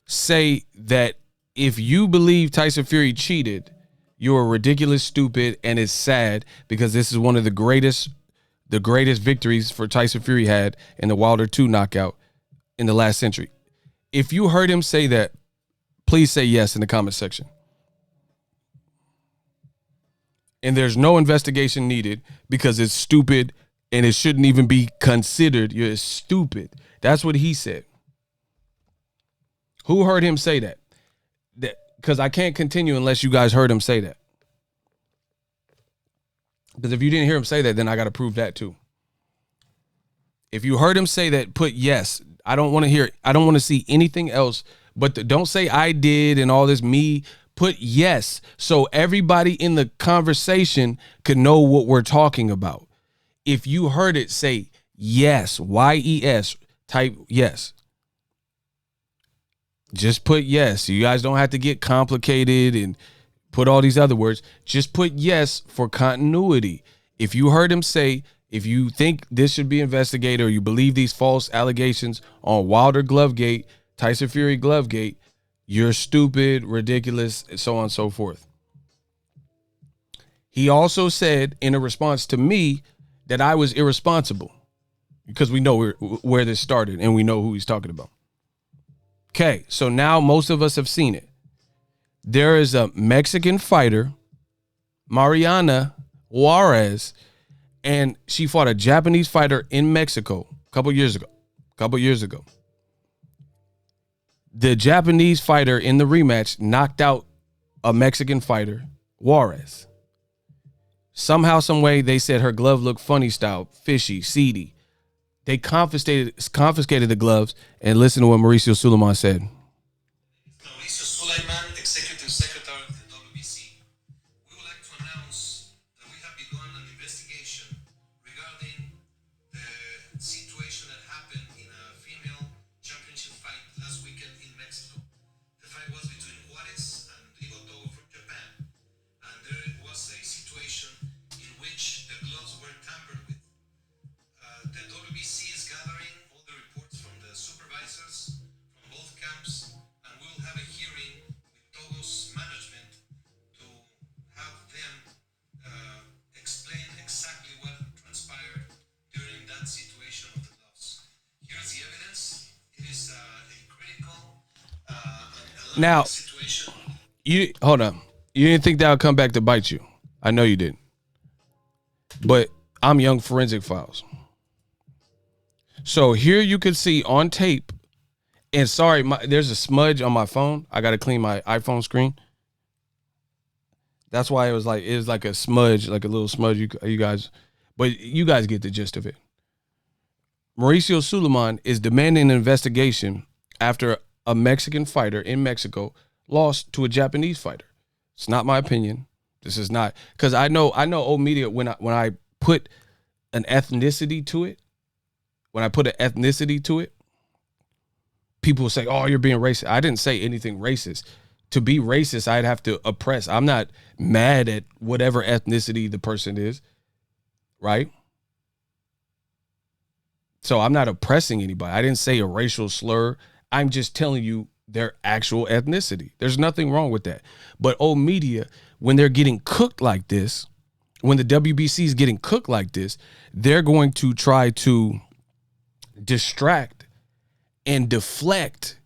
say that if you believe Tyson Fury cheated, you're ridiculous, stupid, and it's sad because this is one of the greatest victories for Tyson Fury had in the Wilder 2 knockout in the last century? If you heard him say that, please say yes in the comment section. And there's no investigation needed because it's stupid and it shouldn't even be considered. You're stupid. That's what he said. Who heard him say that? Because I can't continue unless you guys heard him say that. Because if you didn't hear him say that, then I got to prove that too. If you heard him say that, put yes. I don't want to hear it. I don't want to see anything else. But don't say I did and all this me. Put yes. So everybody in the conversation could know what we're talking about. If you heard it, say yes. YES. Type yes. Just put yes. You guys don't have to get complicated and put all these other words. Just put yes for continuity. If you heard him say, if you think this should be investigated or you believe these false allegations on Wilder Glovegate, Tyson Fury Glovegate, you're stupid, ridiculous, and so on and so forth. He also said in a response to me that I was irresponsible because we know where this started and we know who he's talking about. Okay, so now most of us have seen it. There is a Mexican fighter, Mariana Juarez, and she fought a Japanese fighter in Mexico a couple years ago. The Japanese fighter in the rematch knocked out a Mexican fighter, Juarez. Somehow, some way, they said her glove looked funny style, fishy, seedy. They confiscated the gloves, and listen to what Mauricio Suleiman said. Mauricio Suleiman, Executive Secretary of the WBC. We would like to announce that we have begun an investigation regarding the situation that happened in a female championship fight last weekend in Mexico. The fight was between Juarez and Rigoto from Japan. And there was a situation in Now, situation. you hold on. You didn't think that would come back to bite you. I know you didn't. But I'm Young Forensic Files. So here you can see on tape, and sorry, there's a smudge on my phone. I got to clean my iPhone screen. That's why it was like a smudge, like a little smudge. You guys, but you guys get the gist of it. Mauricio Suleiman is demanding an investigation after a Mexican fighter in Mexico lost to a Japanese fighter. It's not my opinion. This is not, because I know old media, when I put an ethnicity to it, people will say, "Oh, you're being racist." I didn't say anything racist. To be racist, I'd have to oppress. I'm not mad at whatever ethnicity the person is, right? So I'm not oppressing anybody. I didn't say a racial slur. I'm just telling you their actual ethnicity. There's nothing wrong with that. But old media, when they're getting cooked like this, when the WBC is getting cooked like this, they're going to try to distract and deflect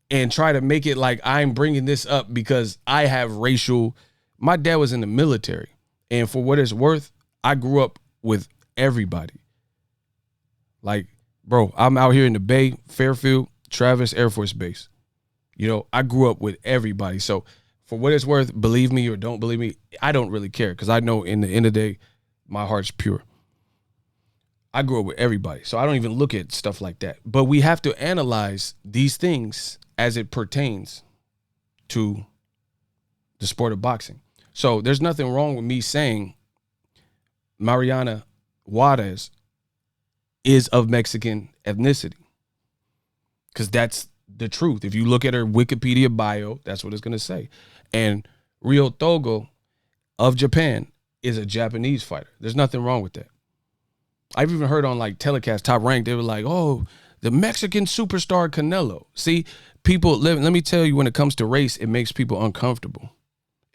and try to make it like I'm bringing this up because I have racial. My dad was in the military, and for what it's worth, I grew up with everybody. Like, bro, I'm out here in the Bay, Fairfield, Travis Air Force Base. You know, I grew up with everybody. So for what it's worth, believe me or don't believe me, I don't really care, because I know in the end of the day, my heart's pure. I grew up with everybody, so I don't even look at stuff like that. But we have to analyze these things as it pertains to the sport of boxing. So there's nothing wrong with me saying Mariana Juarez is of Mexican ethnicity, because that's the truth. If you look at her Wikipedia bio, that's what it's going to say. And Ryo Togo of Japan is a Japanese fighter. There's nothing wrong with that. I've even heard on like telecast Top Rank, they were like, "Oh, the Mexican superstar Canelo." See, people, let me tell you, when it comes to race, it makes people uncomfortable.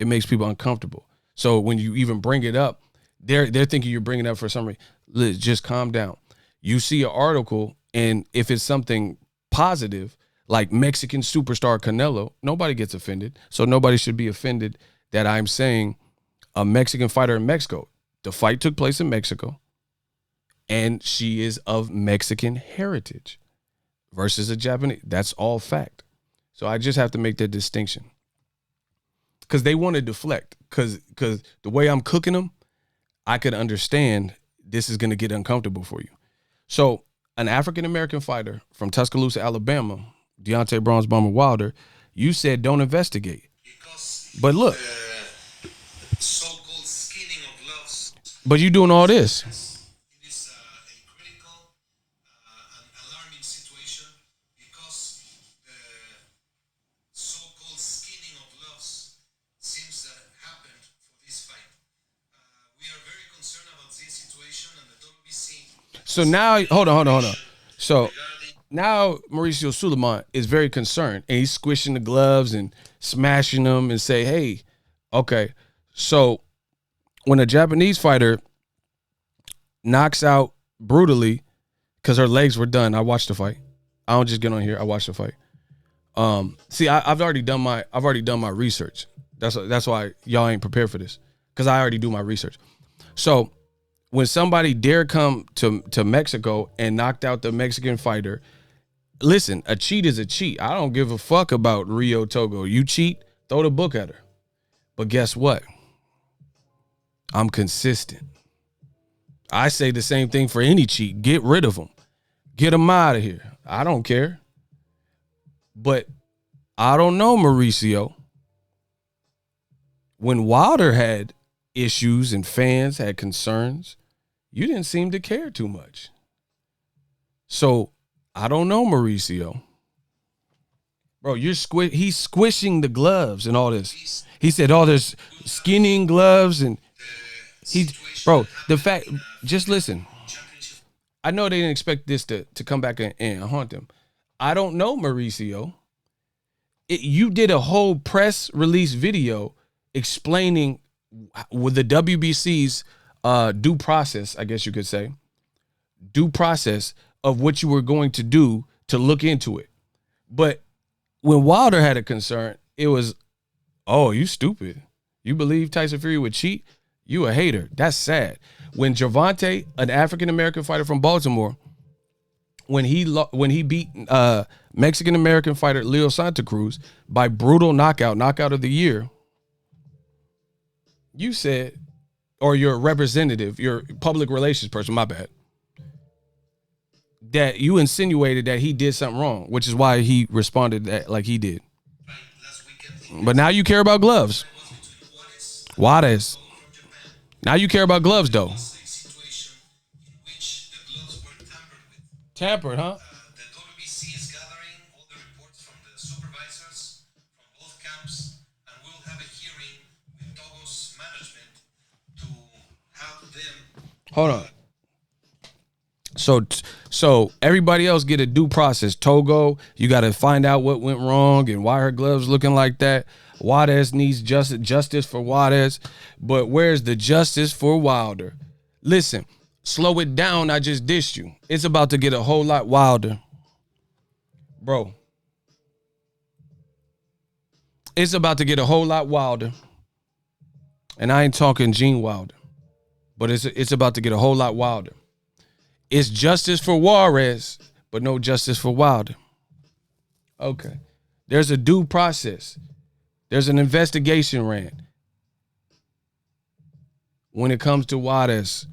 It makes people uncomfortable. So when you even bring it up, they're thinking you're bringing it up for some reason. Just calm down. You see an article, and if it's something positive, like Mexican superstar Canelo, nobody gets offended. So nobody should be offended that I'm saying a Mexican fighter in Mexico. The fight took place in Mexico, and she is of Mexican heritage versus a Japanese. That's all fact. So I just have to make that distinction, because they want to deflect, because the way I'm cooking them, I could understand this is going to get uncomfortable for you. So an African-American fighter from Tuscaloosa, Alabama, Deontay Bronze Bomber Wilder, you said don't investigate. Because But look, so-called skinning of gloves, but you doing all this. it is a critical and alarming situation, because the so-called skinning of gloves seems that happened for this fight. We are very concerned about this situation, and the WBC. So now, hold on. So now Mauricio Suleiman is very concerned, and he's squishing the gloves and smashing them and say, "Hey, okay." So when a Japanese fighter knocks out brutally, because her legs were done, I watched the fight. I don't just get on here. I watched the fight. See, I've already done my research. That's why y'all ain't prepared for this, because I already do my research. So when somebody dare come to Mexico and knocked out the Mexican fighter, listen, a cheat is a cheat. I don't give a fuck about Ryo Togo. You cheat, throw the book at her. But guess what? I'm consistent. I say the same thing for any cheat. Get rid of them. Get them out of here. I don't care. But I don't know, Mauricio. When Wilder had issues and fans had concerns, you didn't seem to care too much. So I don't know, Mauricio. Bro, he's squishing the gloves and all this. He said, "Oh, there's skinning gloves," and the fact, just listen. I know they didn't expect this to come back and haunt them. I don't know, Mauricio. You did a whole press release video explaining with the WBC's due process, I guess you could say, due process of what you were going to do to look into it. But when Wilder had a concern, it was, oh, you stupid. You believe Tyson Fury would cheat? You a hater. That's sad. When Gervonta, an African-American fighter from Baltimore, when he beat Mexican-American fighter Leo Santa Cruz by brutal knockout of the year, you said, or your representative, your public relations person, my bad, that you insinuated that he did something wrong, which is why he responded that like he did. But now you care about gloves. Juarez. Now you care about gloves, though. Tampered, huh? The WBC is gathering all the reports from the supervisors from both camps, and we'll have a hearing with Togo's management to have them. Hold on. So everybody else get a due process. Togo, you got to find out what went wrong and why her gloves looking like that. Juarez needs justice for Juarez, but where's the justice for Wilder? Listen, slow it down. I just dissed you. It's about to get a whole lot wilder, bro. It's about to get a whole lot wilder, and I ain't talking Gene Wilder, but it's about to get a whole lot wilder. It's justice for Juarez, but no justice for Wilder. Okay. There's a due process. There's an investigation ran when it comes to Juarez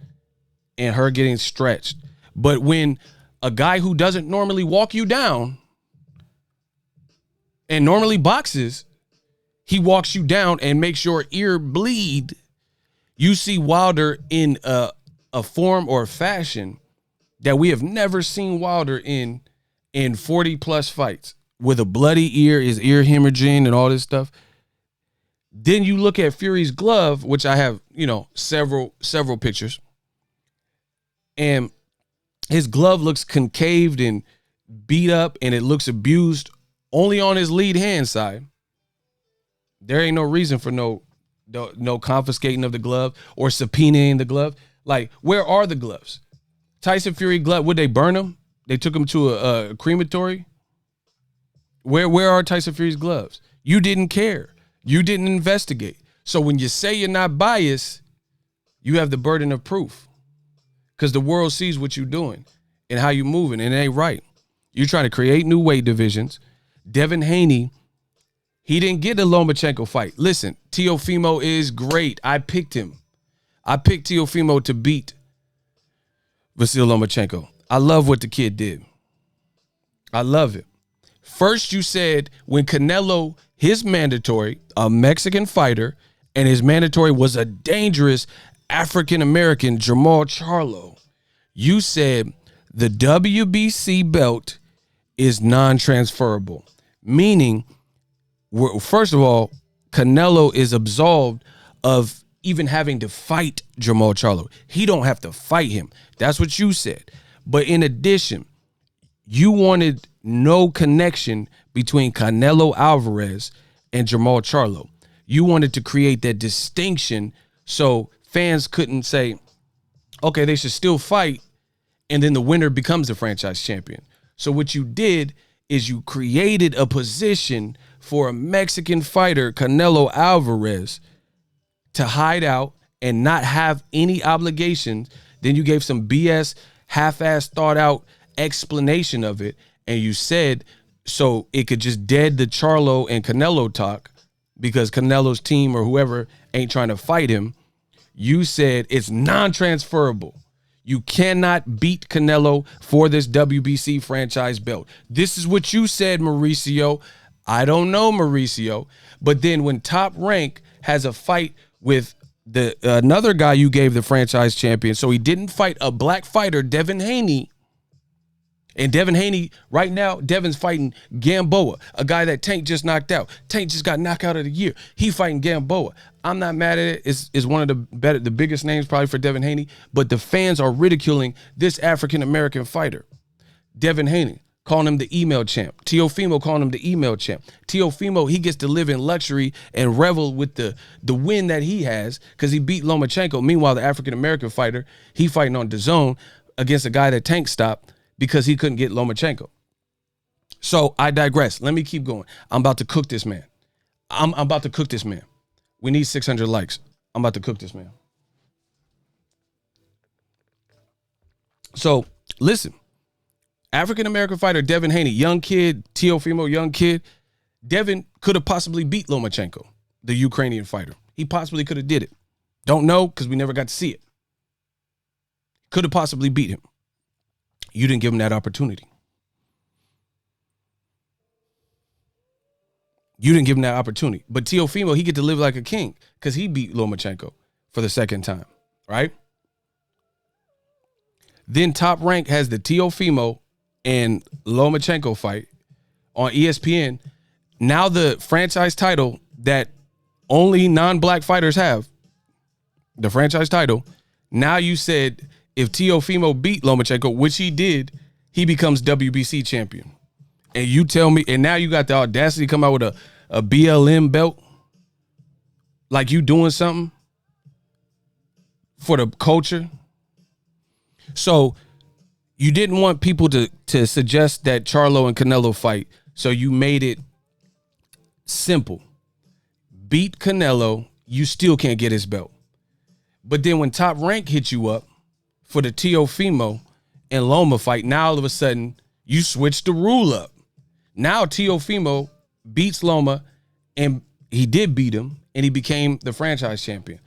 and her getting stretched. But when a guy who doesn't normally walk you down and normally boxes, he walks you down and makes your ear bleed, you see Wilder in a form or fashion that we have never seen Wilder in 40-plus fights, with a bloody ear, his ear hemorrhaging and all this stuff. Then you look at Fury's glove, which I have, several pictures, and his glove looks concaved and beat up, and it looks abused only on his lead hand side. There ain't no reason for no confiscating of the glove or subpoenaing the glove. Like, where are the gloves? Tyson Fury glove, would they burn him? They took him to a crematory. Where are Tyson Fury's gloves? You didn't care. You didn't investigate. So when you say you're not biased, you have the burden of proof, because the world sees what you're doing and how you're moving, and it ain't right. You're trying to create new weight divisions. Devin Haney, he didn't get the Lomachenko fight. Listen, Teofimo is great. I picked him. I picked Teofimo to beat Vasyl Lomachenko. I love what the kid did. I love it. First, you said when Canelo, his mandatory, a Mexican fighter, and his mandatory was a dangerous African-American, Jamal Charlo, you said the WBC belt is non-transferable, meaning, first of all, Canelo is absolved of even having to fight Jamal Charlo. He don't have to fight him. That's what you said. But in addition, you wanted no connection between Canelo Alvarez and Jamal Charlo. You wanted to create that distinction so fans couldn't say, okay, they should still fight, and then the winner becomes the franchise champion. So what you did is you created a position for a Mexican fighter, Canelo Alvarez, to hide out and not have any obligations. Then you gave some BS, half-ass thought out explanation of it, and you said so it could just dead the Charlo and Canelo talk because Canelo's team or whoever ain't trying to fight him. You said it's non-transferable. You cannot beat Canelo for this WBC franchise belt. This is what you said, Mauricio. I don't know, Mauricio. But then when Top Rank has a fight with another guy you gave the franchise champion, so he didn't fight a black fighter, Devin Haney. And Devin Haney, right now, Devin's fighting Gamboa, a guy that Tank just knocked out. Tank just got knockout of the year. He fighting Gamboa. I'm not mad at it. It's one of the biggest names probably for Devin Haney, but the fans are ridiculing this African-American fighter. Devin Haney, calling him the email champ. Teofimo calling him the email champ. Teofimo, he gets to live in luxury and revel with the win that he has because he beat Lomachenko. Meanwhile, the African-American fighter, he fighting on DAZN against a guy that Tank stopped because he couldn't get Lomachenko. So I digress. Let me keep going. I'm about to cook this man. I'm about to cook this man. We need 600 likes. I'm about to cook this man. So listen, African-American fighter Devin Haney, young kid, Teofimo, young kid. Devin could have possibly beat Lomachenko, the Ukrainian fighter. He possibly could have did it. Don't know because we never got to see it. Could have possibly beat him. You didn't give him that opportunity. You didn't give him that opportunity. But Teofimo, he get to live like a king because he beat Lomachenko for the second time, right? Then Top Rank has the Teofimo and Lomachenko fight on ESPN. Now the franchise title that only non-black fighters have, the franchise title, now you said if Teofimo beat Lomachenko, which he did, he becomes WBC champion. And you tell me, and now you got the audacity to come out with a BLM belt? Like you doing something for the culture? So you didn't want people to suggest that Charlo and Canelo fight, so you made it simple. Beat Canelo, you still can't get his belt. But then when Top Rank hit you up for the Teofimo and Loma fight, now all of a sudden you switched the rule up. Now Teofimo beats Loma, and he did beat him, and he became the franchise champion.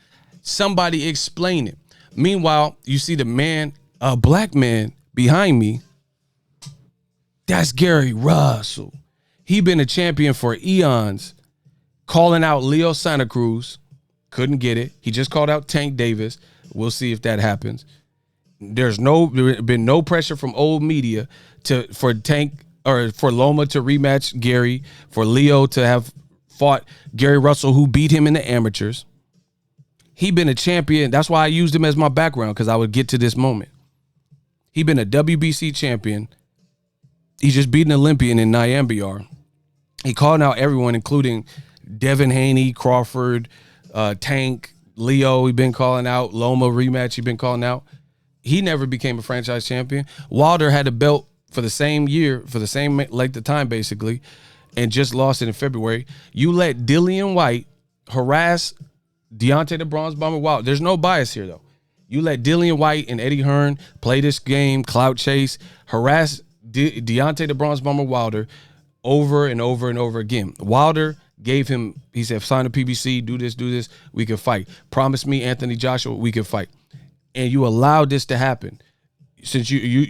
Somebody explain it. Meanwhile, you see the man, a black man behind me. That's Gary Russell. He been a champion for eons, calling out Leo Santa Cruz. Couldn't get it. He just called out Tank Davis. We'll see if that happens. There been no pressure from old media for Tank or for Loma to rematch Gary, for Leo to have fought Gary Russell, who beat him in the amateurs. He been a champion. That's why I used him as my background, because I would get to this moment. He been a WBC champion. He just beat an Olympian in Nyambiar. He called out everyone, including Devin Haney, Crawford, Tank, Leo. He been calling out Loma rematch. He been calling out. He never became a franchise champion. Wilder had a belt for the same year, for the same length of time, basically, and just lost it in February. You let Dillian White harass Deontay the Bronze Bomber Wilder. There's no bias here, though. You let Dillian White and Eddie Hearn play this game, clout chase, harass Deontay the Bronze Bomber Wilder over and over and over again. Wilder gave him, he said, sign a PBC, do this, we can fight. Promise me, Anthony Joshua, we can fight. And you allowed this to happen. Since you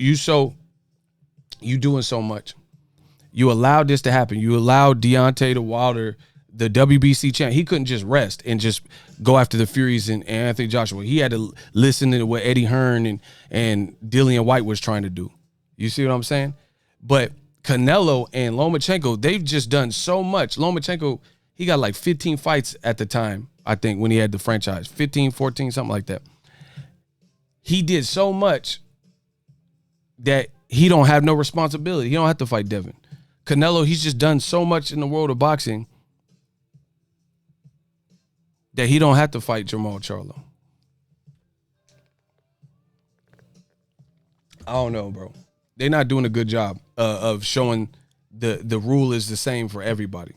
doing so much, you allowed this to happen. You allowed Deontay to Wilder, the WBC champ. He couldn't just rest and just go after the Furies and Anthony Joshua. He had to listen to what Eddie Hearn and Dillian White was trying to do. You see what I'm saying? But Canelo and Lomachenko, they've just done so much. Lomachenko, he got like 15 fights at the time, I think, when he had the franchise. 15, 14, something like that. He did so much that he don't have no responsibility. He don't have to fight Devin. Canelo, he's just done so much in the world of boxing that he don't have to fight Jermall Charlo. I don't know, bro. They're not doing a good job of showing the rule is the same for everybody.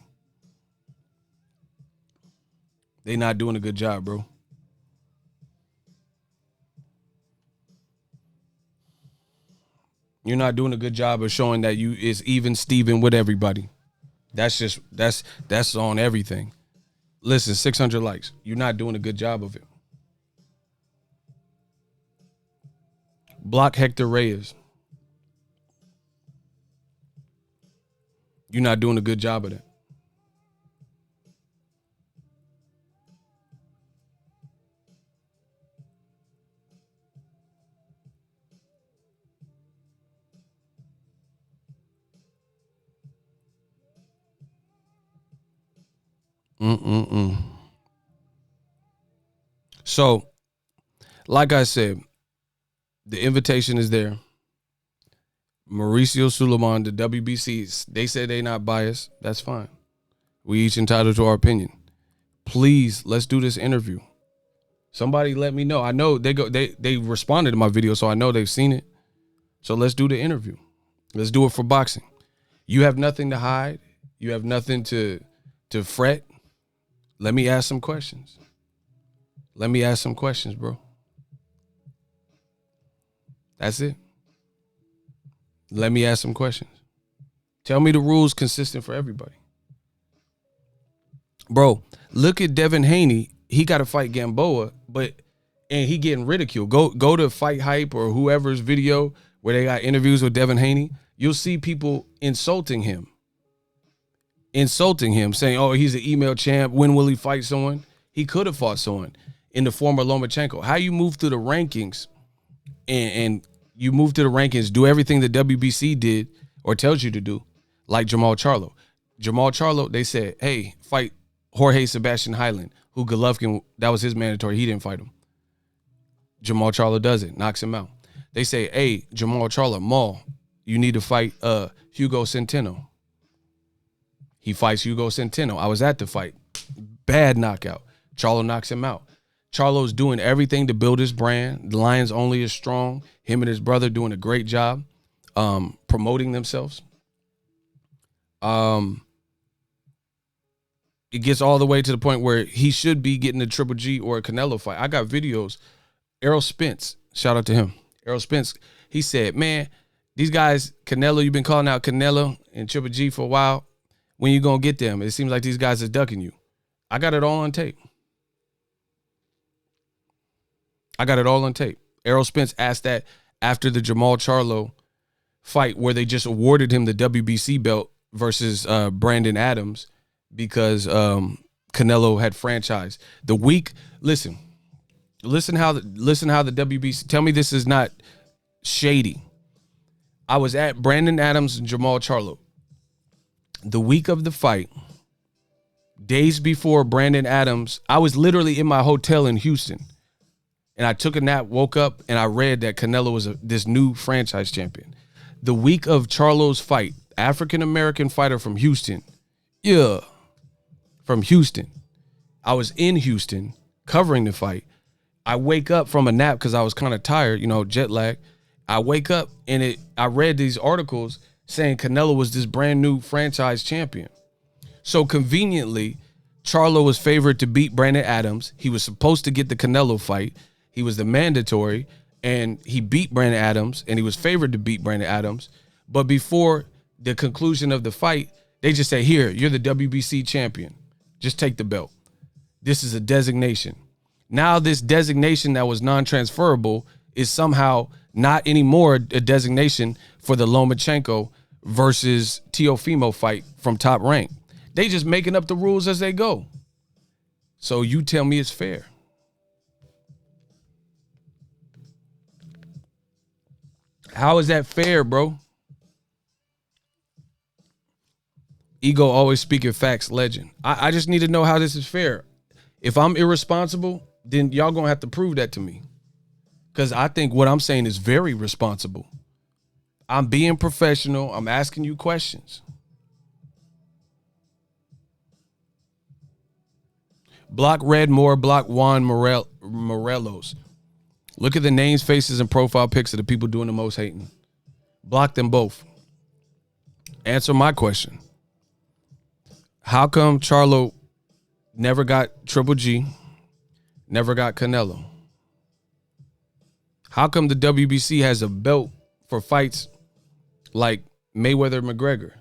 They're not doing a good job, bro. You're not doing a good job of showing that you is even Steven with everybody. That's on everything. Listen, 600 likes. You're not doing a good job of it. Block Hector Reyes. You're not doing a good job of that. So, like I said, the invitation is there. Mauricio Suleiman, the WBC, they said they not biased. That's fine. We each entitled to our opinion. Please, let's do this interview. Somebody let me know. I know they responded to my video, so I know they've seen it. So let's do the interview. Let's do it for boxing. You have nothing to hide. You have nothing to fret. Let me ask some questions. Let me ask some questions, bro. That's it. Let me ask some questions. Tell me the rules consistent for everybody. Bro, look at Devin Haney. He got to fight Gamboa, and he getting ridiculed. Go to Fight Hype or whoever's video where they got interviews with Devin Haney. You'll see people insulting him, saying, oh, he's an email champ. When will he fight someone? He could have fought someone in the former Lomachenko. How you move through the rankings and you move through the rankings, do everything the WBC did or tells you to do, like Jamal Charlo. Jamal Charlo, they said, hey, fight Jorge Sebastian Hyland, who Golovkin, that was his mandatory. He didn't fight him. Jamal Charlo does it, knocks him out. They say, hey, Jamal Charlo, Maul, you need to fight Hugo Centeno. He fights Hugo Centeno. I was at the fight. Bad knockout. Charlo knocks him out. Charlo's doing everything to build his brand. The Lions Only is strong. Him and his brother doing a great job promoting themselves. It gets all the way to the point where he should be getting a Triple G or a Canelo fight. I got videos. Errol Spence, shout out to him. Errol Spence, he said, man, these guys, Canelo, you've been calling out Canelo and Triple G for a while. When you going to get them? It seems like these guys are ducking you. I got it all on tape. Errol Spence asked that after the Jamal Charlo fight where they just awarded him the WBC belt versus Brandon Adams because Canelo had franchised. The week, listen how the WBC, tell me this is not shady. I was at Brandon Adams and Jamal Charlo. The week of the fight, days before Brandon Adams, I was literally in my hotel in Houston. And I took a nap, woke up, and I read that Canelo was this new franchise champion. The week of Charlo's fight, African-American fighter from Houston. Yeah, from Houston. I was in Houston covering the fight. I wake up from a nap because I was kind of tired, jet lag. I wake up and I read these articles saying Canelo was this brand new franchise champion. So conveniently, Charlo was favored to beat Brandon Adams. He was supposed to get the Canelo fight. He was the mandatory, and he beat Brandon Adams, and he was favored to beat Brandon Adams. But before the conclusion of the fight, they just say, here, you're the WBC champion. Just take the belt. This is a designation. Now this designation that was non-transferable is somehow not anymore a designation for the Lomachenko versus Teofimo fight from Top Rank. They just making up the rules as they go. So you tell me it's fair. How is that fair, bro? Ego always speaking facts, legend. I just need to know how this is fair. If I'm irresponsible, then y'all gonna have to prove that to me. Because I think what I'm saying is very responsible. I'm being professional. I'm asking you questions. Block Red Moore, block Juan Morelos. Look at the names, faces, and profile pics of the people doing the most hating. Block them both. Answer my question. How come Charlo never got Triple G, never got Canelo? How come the WBC has a belt for fights like Mayweather-McGregor?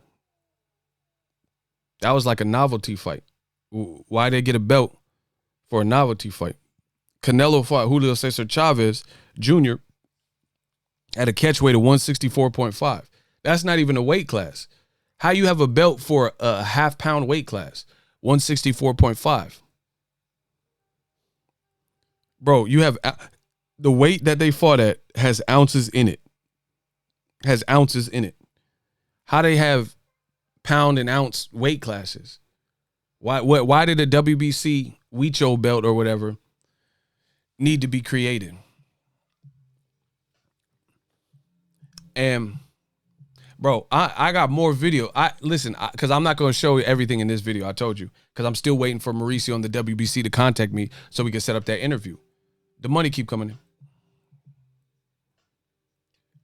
That was like a novelty fight. Why they get a belt for a novelty fight? Canelo fought Julio Cesar Chavez Jr. at a catch weight of 164.5. That's not even a weight class. How you have a belt for a half-pound weight class? 164.5. Bro, you have the weight that they fought at has ounces in it. How they have pound and ounce weight classes? Why did a WBC Weicho belt or whatever need to be created? And bro, I got more video. Listen, because I'm not going to show you everything in this video. I told you, because I'm still waiting for Mauricio and the WBC to contact me so we can set up that interview. The money keep coming in.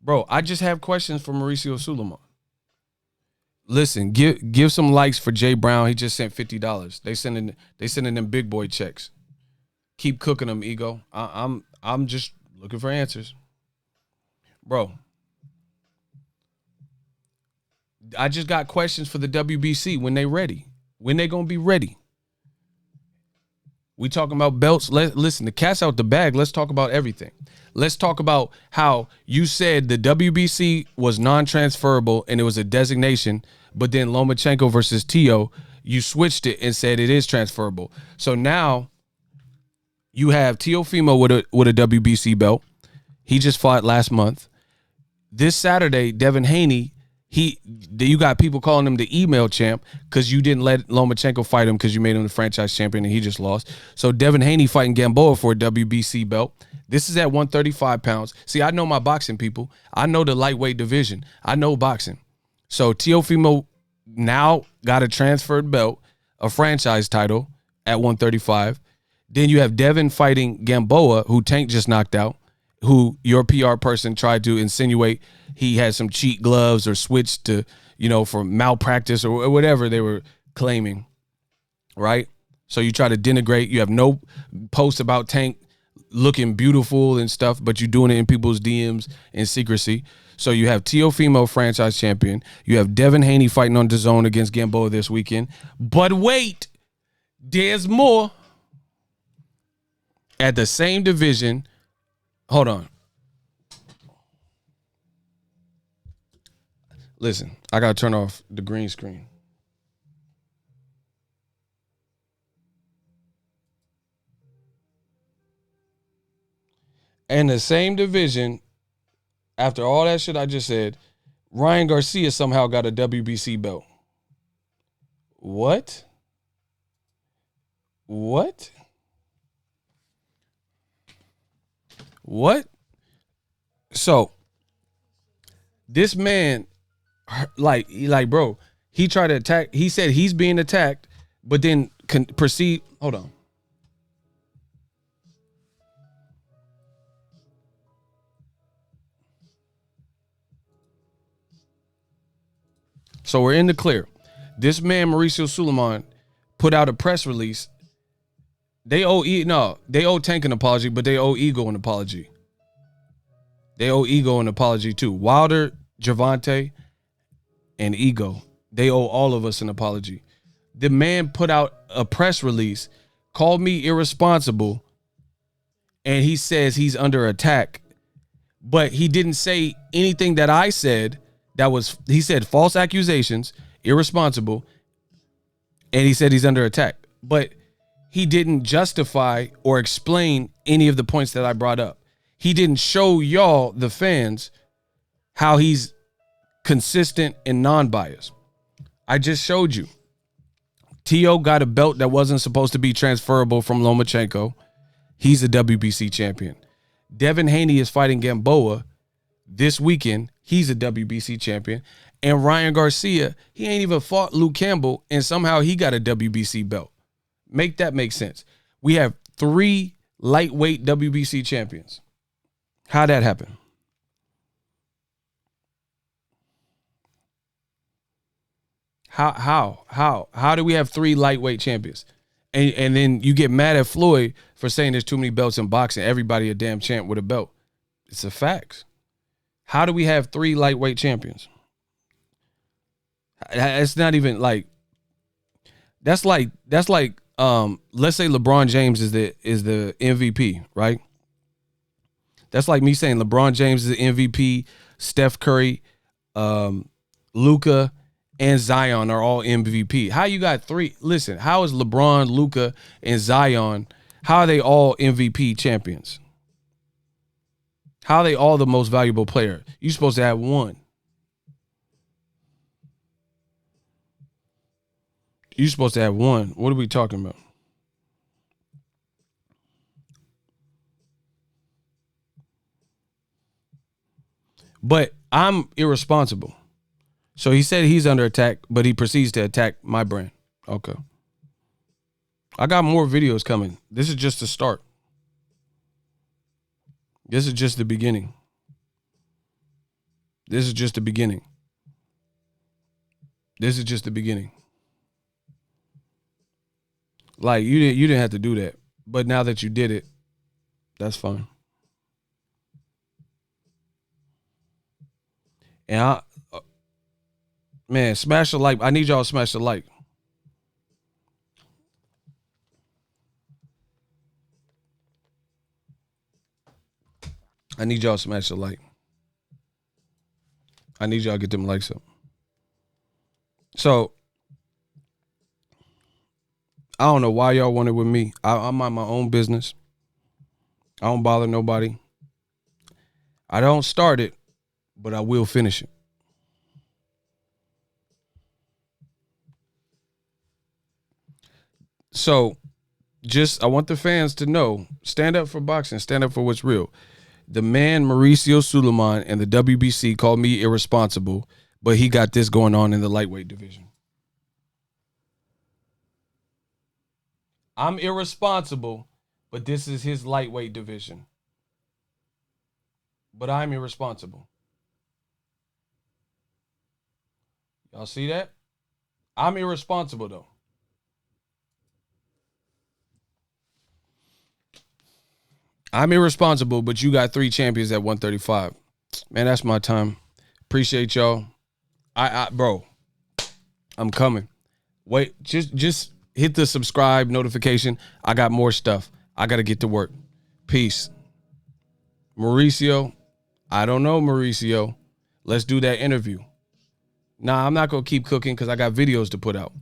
Bro, I just have questions for Mauricio Suleiman. Listen, give some likes for Jay Brown. He just sent $50. They sending them big boy checks. Keep cooking them, Ego. I'm just looking for answers, bro. I just got questions for the WBC when they ready. When they gonna be ready? We talking about belts. Listen, the cat's out the bag. Let's talk about everything. Let's talk about how you said the WBC was non-transferable and it was a designation, but then Lomachenko versus Tio, you switched it and said it is transferable. So now you have Teofimo with a WBC belt. He just fought last month. This Saturday, Devin Haney, you got people calling him the email champ because you didn't let Lomachenko fight him because you made him the franchise champion and he just lost. So Devin Haney fighting Gamboa for a WBC belt. This is at 135 pounds. See, I know my boxing, people. I know the lightweight division. I know boxing. So Teofimo now got a transferred belt, a franchise title at 135. Then you have Devin fighting Gamboa, who Tank just knocked out, who your PR person tried to insinuate he had some cheat gloves or switched to, for malpractice or whatever they were claiming, right? So you try to denigrate. You have no post about Tank looking beautiful and stuff, but you're doing it in people's DMs in secrecy. So you have Teofimo, franchise champion. You have Devin Haney fighting on DAZN against Gamboa this weekend. But wait, there's more. At the same division, hold on. Listen, I got to turn off the green screen. And the same division, after all that shit I just said, Ryan Garcia somehow got a WBC belt. What? What? What? So, this man, like, bro, he tried to attack. He said he's being attacked, but then proceed. Hold on. So we're in the clear. This man, Mauricio Suleiman, put out a press release. They owe Tank an apology, but they owe Ego an apology. They owe Ego an apology too. Wilder, Gervonta, and Ego. They owe all of us an apology. The man put out a press release, called me irresponsible, and he says he's under attack. But he didn't say anything that I said. He said false accusations, irresponsible, and he said he's under attack. But he didn't justify or explain any of the points that I brought up. He didn't show y'all, the fans, how he's consistent and non-biased. I just showed you. Tio got a belt that wasn't supposed to be transferable from Lomachenko. He's a WBC champion. Devin Haney is fighting Gamboa this weekend. He's a WBC champion. And Ryan Garcia, he ain't even fought Luke Campbell, and somehow he got a WBC belt. Make that make sense. We have 3 lightweight WBC champions. How'd that happen? How do we have 3 lightweight champions? And then you get mad at Floyd for saying there's too many belts in boxing. Everybody a damn champ with a belt. It's a fact. How do we have 3 lightweight champions? It's not even like that's like let's say LeBron James is the MVP, right? That's like me saying LeBron James is the MVP, Steph Curry, Luka, and Zion are all MVP. How you got 3? Listen, how is LeBron, Luka, and Zion, how are they all MVP champions? How are they all the most valuable player? You're supposed to have 1. You're supposed to have 1. What are we talking about? But I'm irresponsible. So he said he's under attack, but he proceeds to attack my brand. Okay. I got more videos coming. This is just the start. This is just the beginning. This is just the beginning. This is just the beginning. Like you didn't have to do that, but now that you did it, that's fine. And man, smash the like. I need y'all to smash the like. I need y'all to smash the like. I need y'all to get them likes up. So, I don't know why y'all want it with me. I'm on my own business. I don't bother nobody. I don't start it, but I will finish it. So, I want the fans to know, stand up for boxing, stand up for what's real. The man Mauricio Suleiman and the WBC called me irresponsible, but he got this going on in the lightweight division. I'm irresponsible, but this is his lightweight division. But I'm irresponsible. Y'all see that? I'm irresponsible, though. I'm irresponsible, but you got 3 champions at 135. Man, that's my time. Appreciate y'all. Bro, I'm coming. Wait, just hit the subscribe notification. I got more stuff. I got to get to work. Peace. Mauricio, I don't know, Mauricio. Let's do that interview. Nah, I'm not going to keep cooking because I got videos to put out.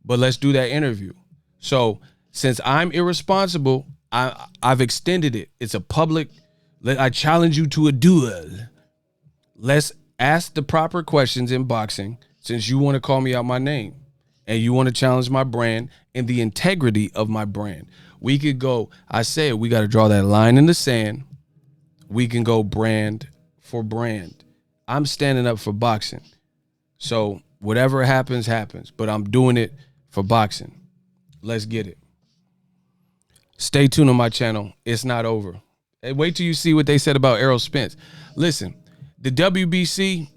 But let's do that interview. So, since I'm irresponsible, I've extended it. It's a public. I challenge you to a duel. Let's ask the proper questions in boxing since you want to call me out my name and you want to challenge my brand and the integrity of my brand. We could go, I said, we got to draw that line in the sand. We can go brand for brand. I'm standing up for boxing. So whatever happens, happens. But I'm doing it for boxing. Let's get it. Stay tuned on my channel. It's not over. Hey, wait till you see what they said about Errol Spence. Listen, the WBC,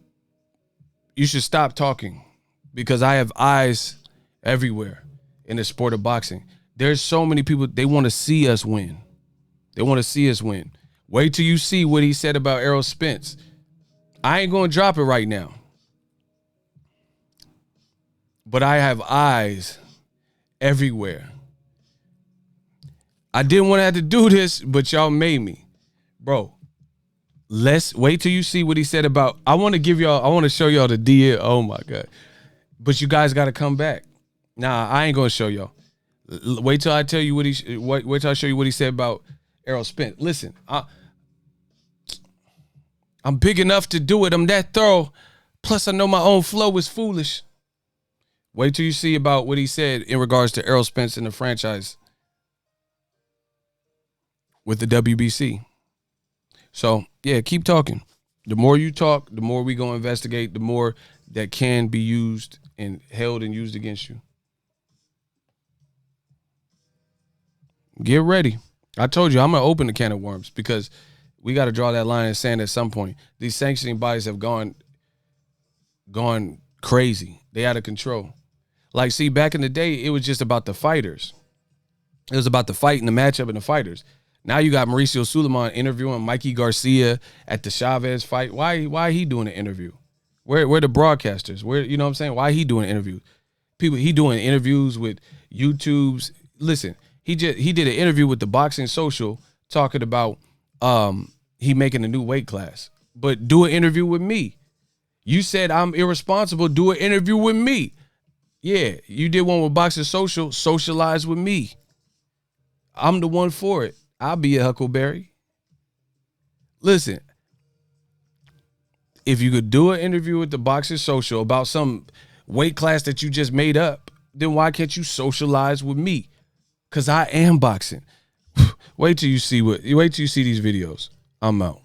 you should stop talking because I have eyes everywhere in the sport of boxing. There's so many people, they want to see us win. They want to see us win. Wait till you see what he said about Errol Spence. I ain't going to drop it right now. But I have eyes everywhere. I didn't want to have to do this, but y'all made me. Bro, let's wait till you see what he said about, I want to show y'all the deal. Oh my God. But you guys got to come back. Nah, I ain't going to show y'all. Wait till I tell you wait till I show you what he said about Errol Spence. Listen, I'm big enough to do it. I'm that thorough. Plus, I know my own flow is foolish. Wait till you see about what he said in regards to Errol Spence and the franchise with the WBC. So, yeah, keep talking. The more you talk, the more we going to investigate, the more that can be used and held and used against you. Get ready. I told you I'm going to open the can of worms because we got to draw that line in the sand at some point. These sanctioning bodies have gone crazy. They out of control. Like, see, back in the day, it was just about the fighters. It was about the fight and the matchup and the fighters. Now you got Mauricio Suleiman interviewing Mikey Garcia at the Chavez fight. Why he doing an interview? Where the broadcasters? Where, you know what I'm saying? Why he doing an interview? He doing interviews with YouTubes. Listen, he did an interview with the Boxing Social talking about he making a new weight class. But do an interview with me. You said I'm irresponsible. Do an interview with me. Yeah, you did one with Boxing Social. Socialize with me. I'm the one for it. I'll be a Huckleberry. Listen, if you could do an interview with the Boxing Social about some weight class that you just made up, then why can't you socialize with me? Because I am boxing. Wait till you see these videos. I'm out.